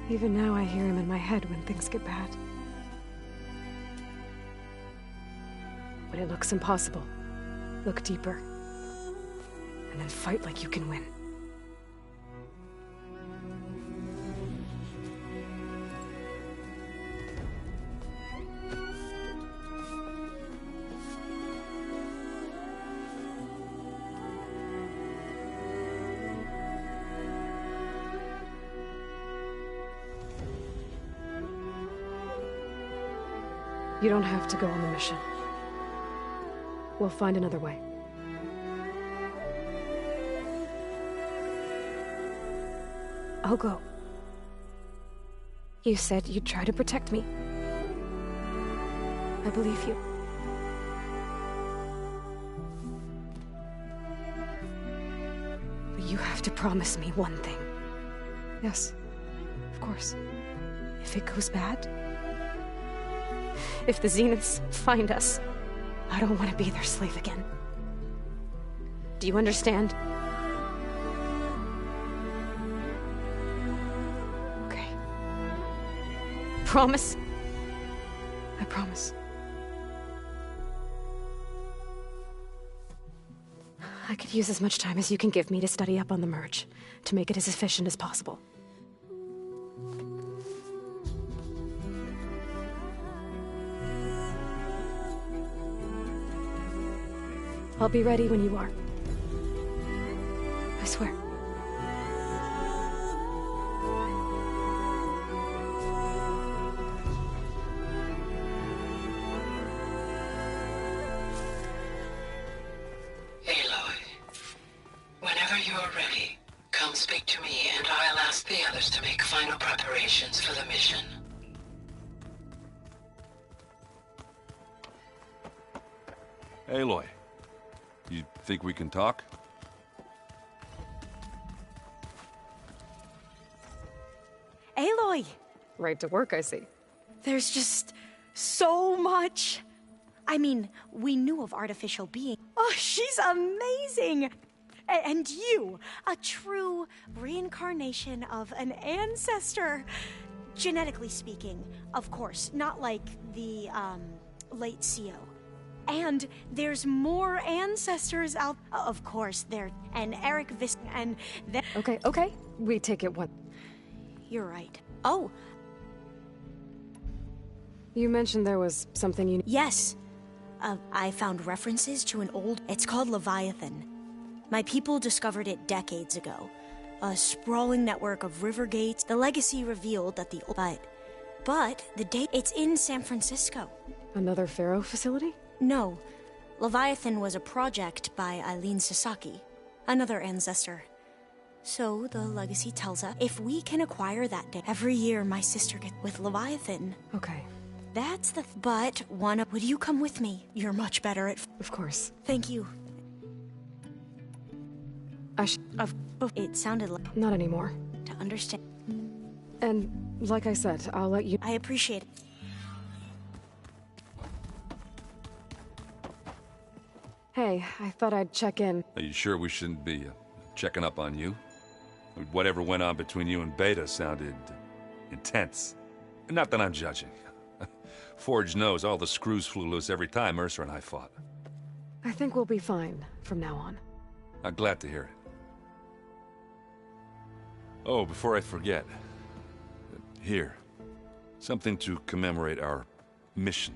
Even now I hear him in my head when things get bad. When it looks impossible, look deeper. And then fight like you can win. You don't have to go on the mission. We'll find another way. I'll go. You said you'd try to protect me. I believe you. But you have to promise me one thing. Yes, of course. If it goes bad, if the Zeniths find us, I don't want to be their slave again. Do you understand? Okay. Promise? I promise. I could use as much time as you can give me to study up on the merge, to make it as efficient as possible. I'll be ready when you are. I swear. Aloy, whenever you're ready, come speak to me and I'll ask the others to make final preparations for the mission. Aloy. You think we can talk? Aloy! Right to work, I see. There's just so much. I mean, we knew of artificial being. Oh, she's amazing! And you, a true reincarnation of an ancestor. Genetically speaking, of course, not like the, late CO. And there's more ancestors out. Of course, there. And Eric Vis. And then. Okay. We take it what? You're right. Oh. You mentioned there was something you. Yes. I found references to an old. It's called Leviathan. My people discovered it decades ago. A sprawling network of river gates. The legacy revealed that the. But the date. It's in San Francisco. Another Pharaoh facility? No. Leviathan was a project by Eileen Sasaki, another ancestor. So the legacy tells us if we can acquire that day, every year my sister gets with Leviathan. Okay. That's the but one. Would you come with me? You're much better at. Of course. Thank you. It sounded like. Not anymore. To understand. And like I said, I'll let you. I appreciate it. Hey, I thought I'd check in. Are you sure we shouldn't be checking up on you? Whatever went on between you and Beta sounded intense. Not that I'm judging. Forge knows all the screws flew loose every time Mercer and I fought. I think we'll be fine from now on. I'm glad to hear it. Oh, before I forget. Here. Something to commemorate our mission.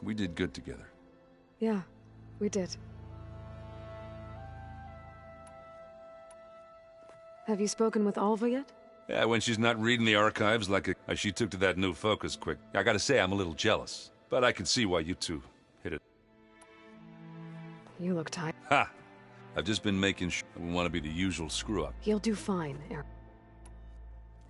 We did good together. Yeah, we did. Have you spoken with Alva yet? Yeah, when she's not reading the archives like she took to that new focus quick. I gotta say, I'm a little jealous. But I can see why you two hit it. You look tired. Ha! I've just been making sure I wouldn't want to be the usual screw-up. You'll do fine, Eric.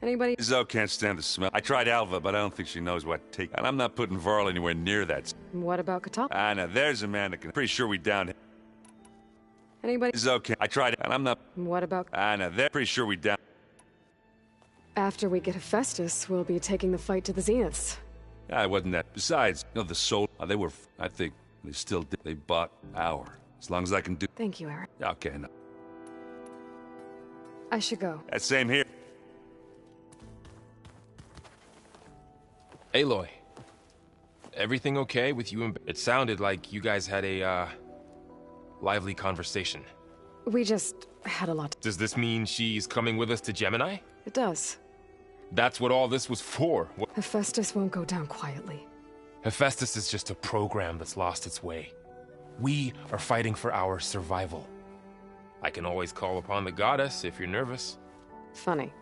Anybody? Zoe can't stand the smell. I tried Alva, but I don't think she knows what to take. And I'm not putting Varl anywhere near that. What about Katal? Ah, now there's a man that can... Pretty sure we downed him. Anybody? Zoe can't... I tried it, and I'm not... What about... Ah, now they're pretty sure we downed... After we get Hephaestus, we'll be taking the fight to the Zeniths. Ah, it wasn't that. Besides, you know, the soul... they were... I think they still did. They bought our... As long as I can do... Thank you, Eric. Okay, no. I should go. Same here. Aloy, everything okay with you and... It sounded like you guys had a, lively conversation. We just had a lot. Does this mean she's coming with us to Gemini? It does. That's what all this was for. Hephaestus won't go down quietly. Hephaestus is just a program that's lost its way. We are fighting for our survival. I can always call upon the goddess if you're nervous. Funny.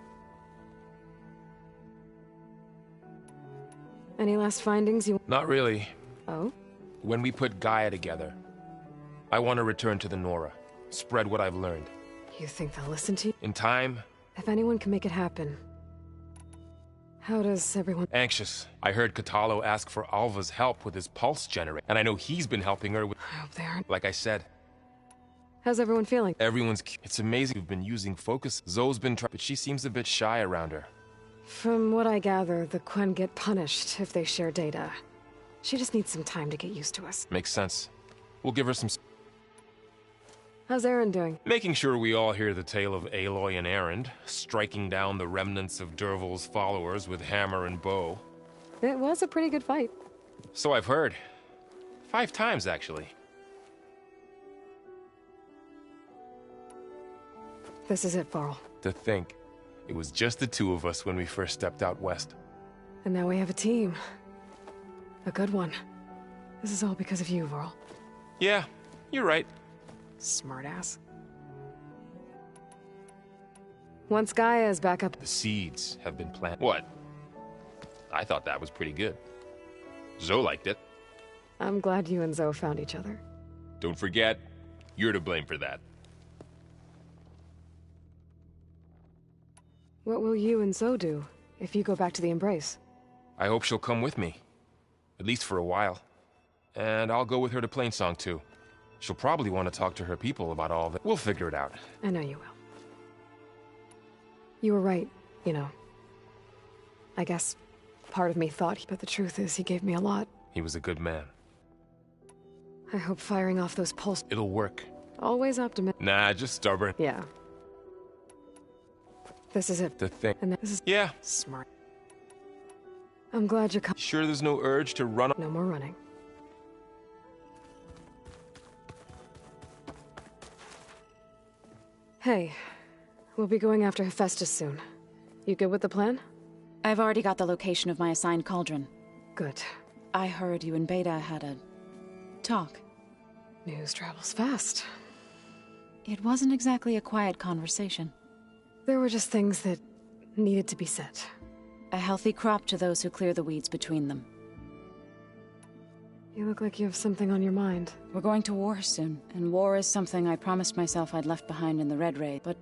Any last findings you... Not really. Oh? When we put Gaia together, I want to return to the Nora. Spread what I've learned. You think they'll listen to you? In time... If anyone can make it happen, how does everyone... Anxious. I heard Katalo ask for Alva's help with his pulse generator, and I know he's been helping her with... I hope they aren't... Like I said. How's everyone feeling? Everyone's... It's amazing you've been using focus. Zoe's been trying, but she seems a bit shy around her. From what I gather, the Quen get punished if they share data. She just needs some time to get used to us. Makes sense. We'll give her some... How's Aaron doing? Making sure we all hear the tale of Aloy and Aaron, striking down the remnants of Derval's followers with hammer and bow. It was a pretty good fight. So I've heard. 5 times, actually. This is it, Varl. To think, it was just the 2 of us when we first stepped out west. And now we have a team. A good one. This is all because of you, Varl. Yeah, you're right. Smartass. Once Gaia is back up... The seeds have been planted. What? I thought that was pretty good. Zoe liked it. I'm glad you and Zoe found each other. Don't forget, you're to blame for that. What will you and Zoe do if you go back to the Embrace? I hope she'll come with me. At least for a while. And I'll go with her to Plainsong too. She'll probably want to talk to her people about all of it. We'll figure it out. I know you will. You were right, you know. I guess part of me thought, but the truth is he gave me a lot. He was a good man. I hope firing off those pulse... It'll work. Always optimistic. Nah, just stubborn. Yeah. This is it. The thing. And this is... Yeah. Smart. I'm glad you're coming. Sure there's no urge to run... No more running. Hey, we'll be going after Hephaestus soon. You good with the plan? I've already got the location of my assigned cauldron. Good. I heard you and Beta had a... talk. News travels fast. It wasn't exactly a quiet conversation. There were just things that needed to be said. A healthy crop to those who clear the weeds between them. You look like you have something on your mind. We're going to war soon, and war is something I promised myself I'd left behind in the Red Raid, but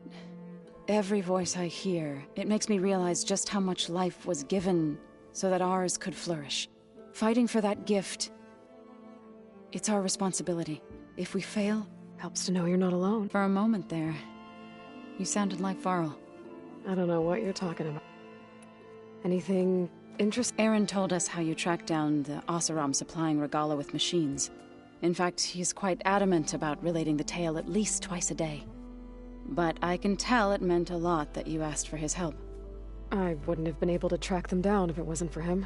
every voice I hear, it makes me realize just how much life was given so that ours could flourish. Fighting for that gift, it's our responsibility. If we fail... Helps to know you're not alone. For a moment there, you sounded like Varl. I don't know what you're talking about. Anything... interesting? Aaron told us how you tracked down the Oseram supplying Regala with machines. In fact, he's quite adamant about relating the tale at least twice a day. But I can tell it meant a lot that you asked for his help. I wouldn't have been able to track them down if it wasn't for him.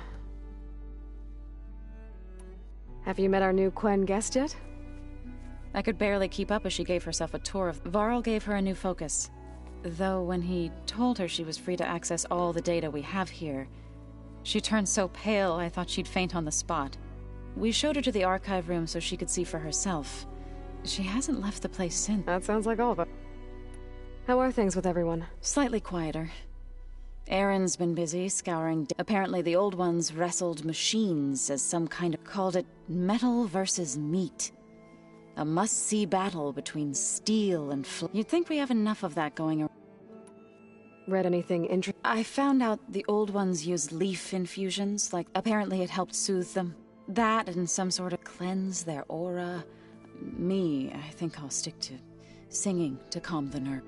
Have you met our new Quen guest yet? I could barely keep up as she gave herself a tour of... Varl gave her a new focus. Though when he told her she was free to access all the data we have here, She turned so pale, I thought she'd faint on the spot. We showed her to the archive room so she could see for herself. She hasn't left the place since. That sounds like all of it. How are things with everyone? Slightly quieter. Aaron's been busy scouring. Apparently the old ones wrestled machines as some kind of... called it metal versus meat. A must-see battle between steel and You'd think we have enough of that going around. Read anything interesting? I found out the old ones used leaf infusions, like apparently it helped soothe them. That and some sort of cleanse their aura. Me, I think I'll stick to singing to calm the nerve.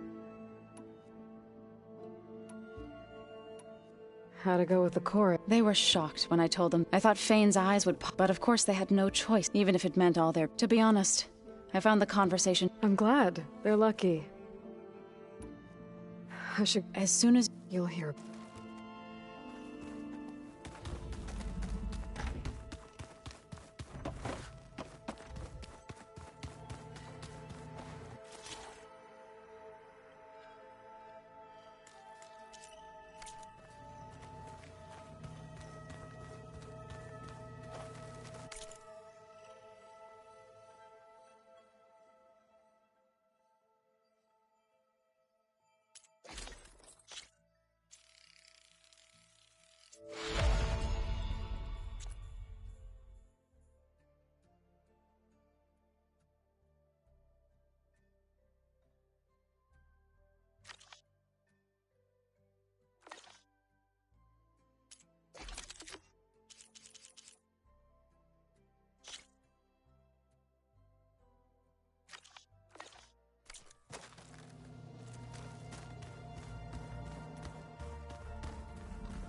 How to go with the chorus? They were shocked when I told them. I thought Fane's eyes would pop, but of course they had no choice, even if it meant all their... To be honest, I found the conversation... I'm glad. They're lucky. I should... As soon as... You'll hear...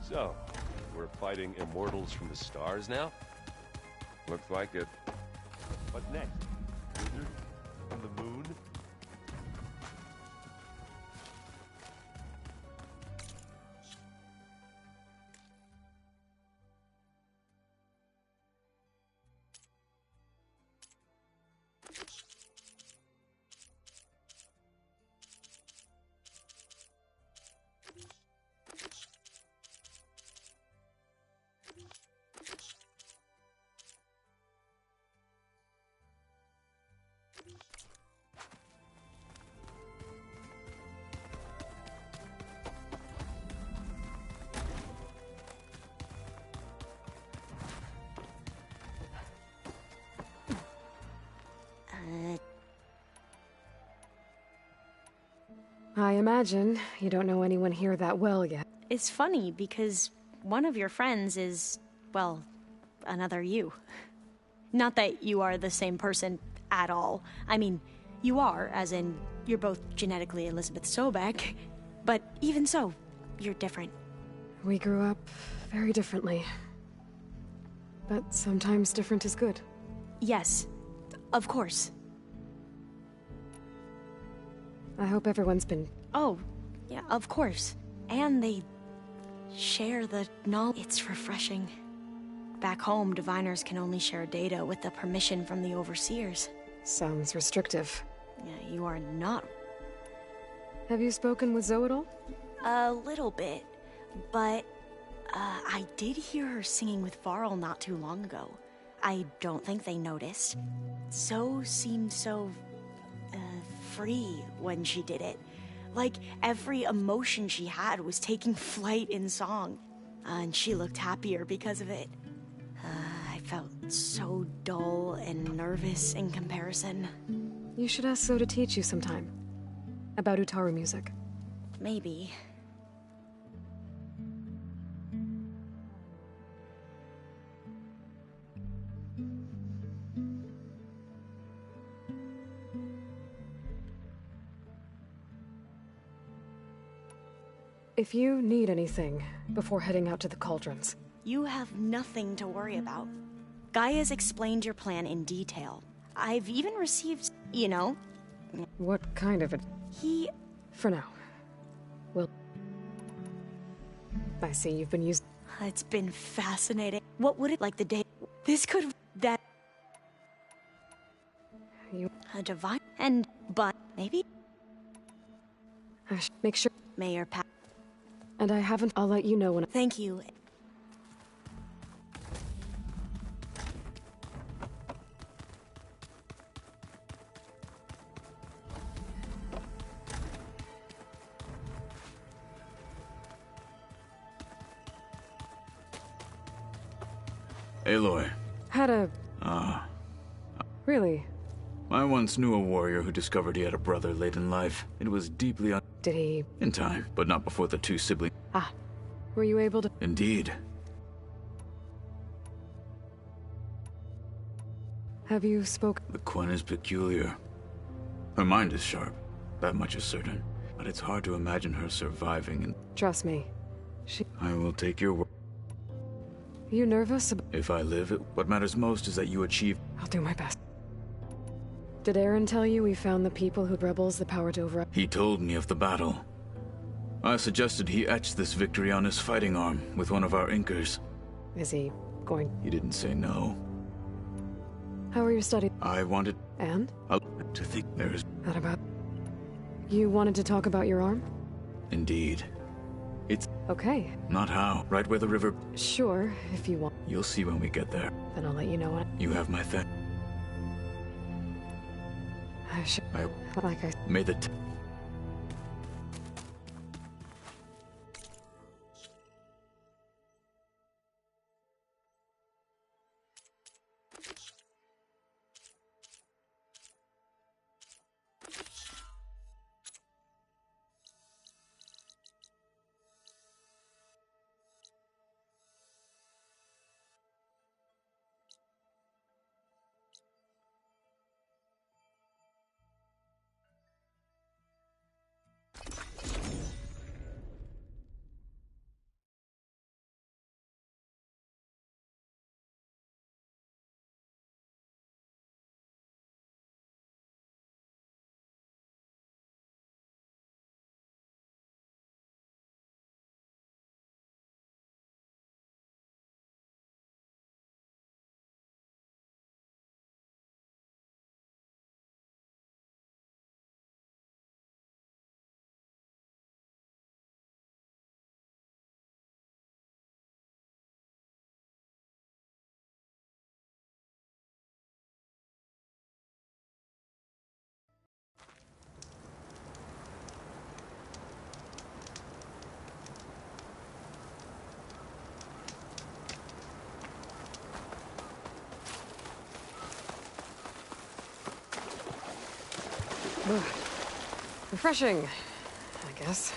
So, we're fighting immortals from the stars now? Looks like it. What next? Wizards? From the moon? I imagine you don't know anyone here that well yet. It's funny because one of your friends is, well, another you. Not that you are the same person at all. I mean, you are, as in, you're both genetically Elizabeth Sobek, but even so, you're different. We grew up very differently. But sometimes different is good. Yes, of course. I hope everyone's been... Oh, yeah, of course. And they share the knowledge. It's refreshing. Back home, diviners can only share data with the permission from the overseers. Sounds restrictive. Yeah, you are not. Have you spoken with Zoe at all? A little bit, but I did hear her singing with Varl not too long ago. I don't think they noticed. Zoe seemed so free when she did it. Like every emotion she had was taking flight in song. And she looked happier because of it. I felt so dull and nervous in comparison. You should ask Zoe to teach you sometime. About Utaru music. Maybe. If you need anything before heading out to the cauldrons... You have nothing to worry about. Gaia's explained your plan in detail. I've even received, you know... What kind of it? He... For now. Well... I see you've been used... It's been fascinating. What would it like the day... This could... That... You... A divine... And... But... Maybe... Make sure... Mayor Pat... And I haven't... I'll let you know when... Thank you. Aloy. Had a... Really? I once knew a warrior who discovered he had a brother late in life. It was deeply Did he... In time, but not before the two siblings... Ah. Were you able to... Indeed. Have you spoke... The Quen is peculiar. Her mind is sharp. That much is certain. But it's hard to imagine her surviving and... Trust me. I will take your word. You nervous? If I live, what matters most is that you achieve... I'll do my best. Did Aaron tell you we found the people who rebels the power to override? He told me of the battle. I suggested he etch this victory on his fighting arm with one of our inkers. Is he going... He didn't say no. How are your studies? I wanted... And? To think there's... That about... You wanted to talk about your arm? Indeed. It's... Okay. Not how. Right where the river... Sure, if you want. You'll see when we get there. Then I'll let you know when... You have my thanks. I should... Like I... May the... Ugh. Refreshing, I guess.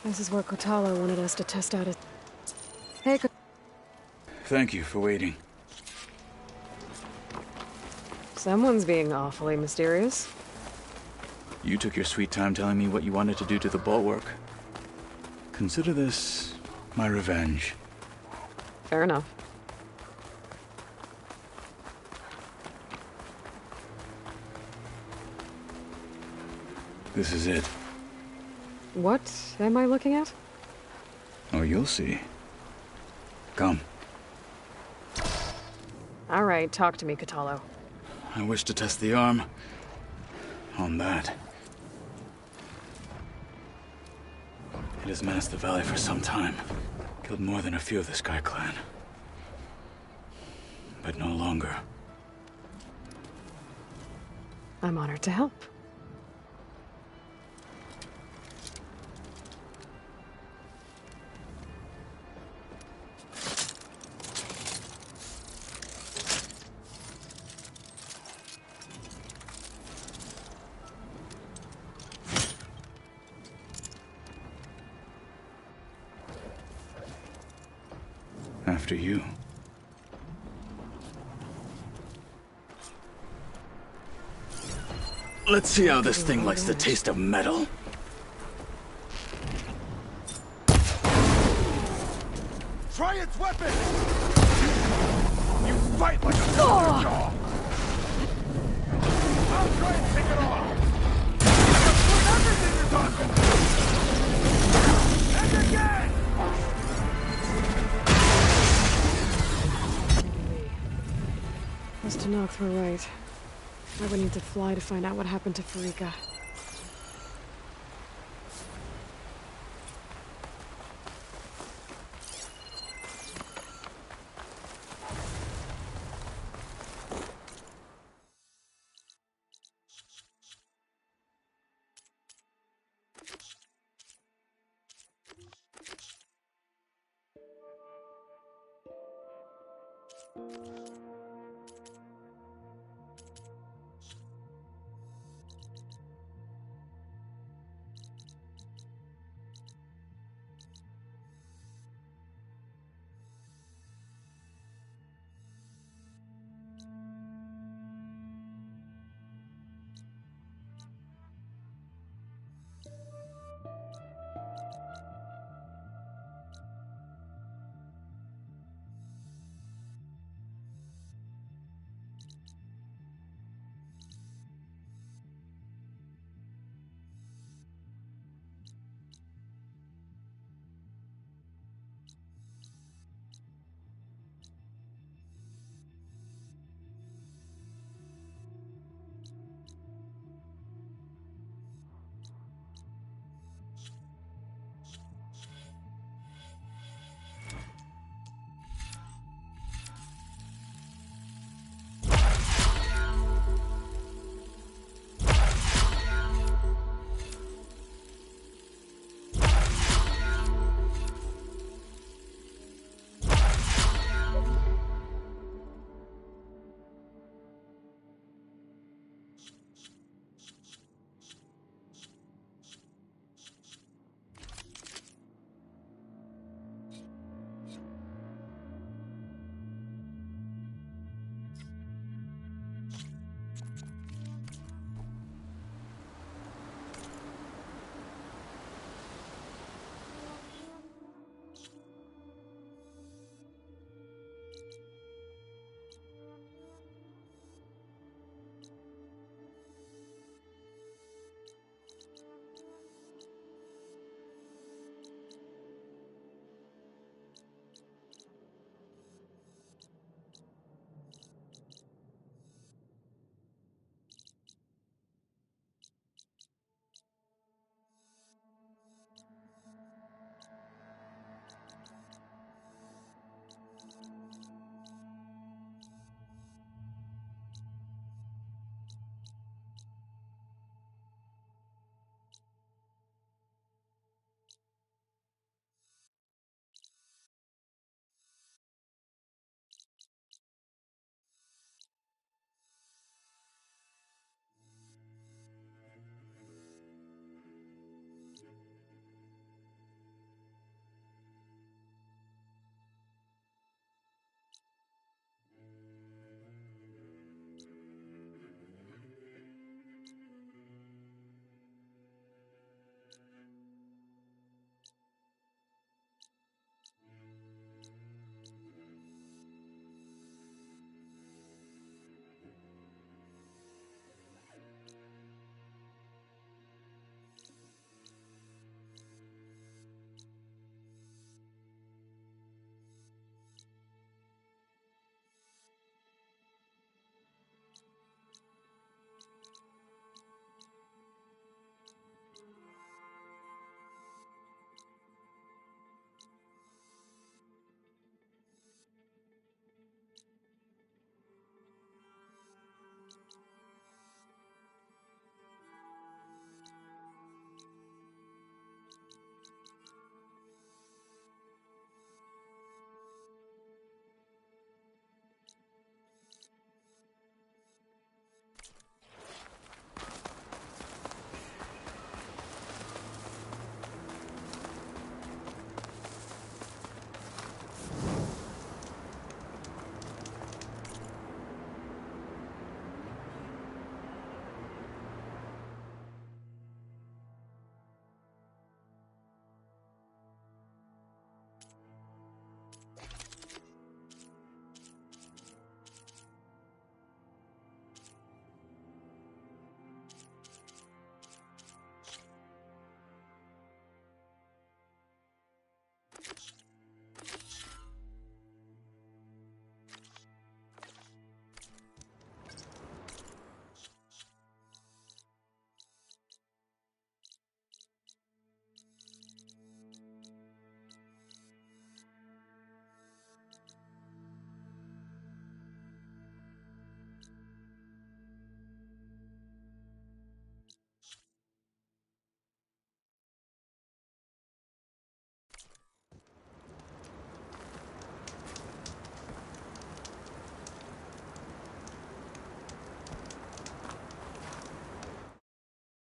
This is where Kotalo wanted us to test out his... Hey, Thank you for waiting. Someone's being awfully mysterious. You took your sweet time telling me what you wanted to do to the bulwark. Consider this my revenge. Fair enough. This is it. What am I looking at? Oh, you'll see. Come. All right, talk to me, Kotalo. I wish to test the arm on that. It has menaced the valley for some time. Killed more than a few of the Sky Clan. But no longer. I'm honored to help. After you. Let's see how this thing likes the taste of metal. Try its weapon! You fight like a jaw! I'll try and take it off! I'll put everything you're talking! And again! Was to knock through right. I would need to fly to find out what happened to Farika.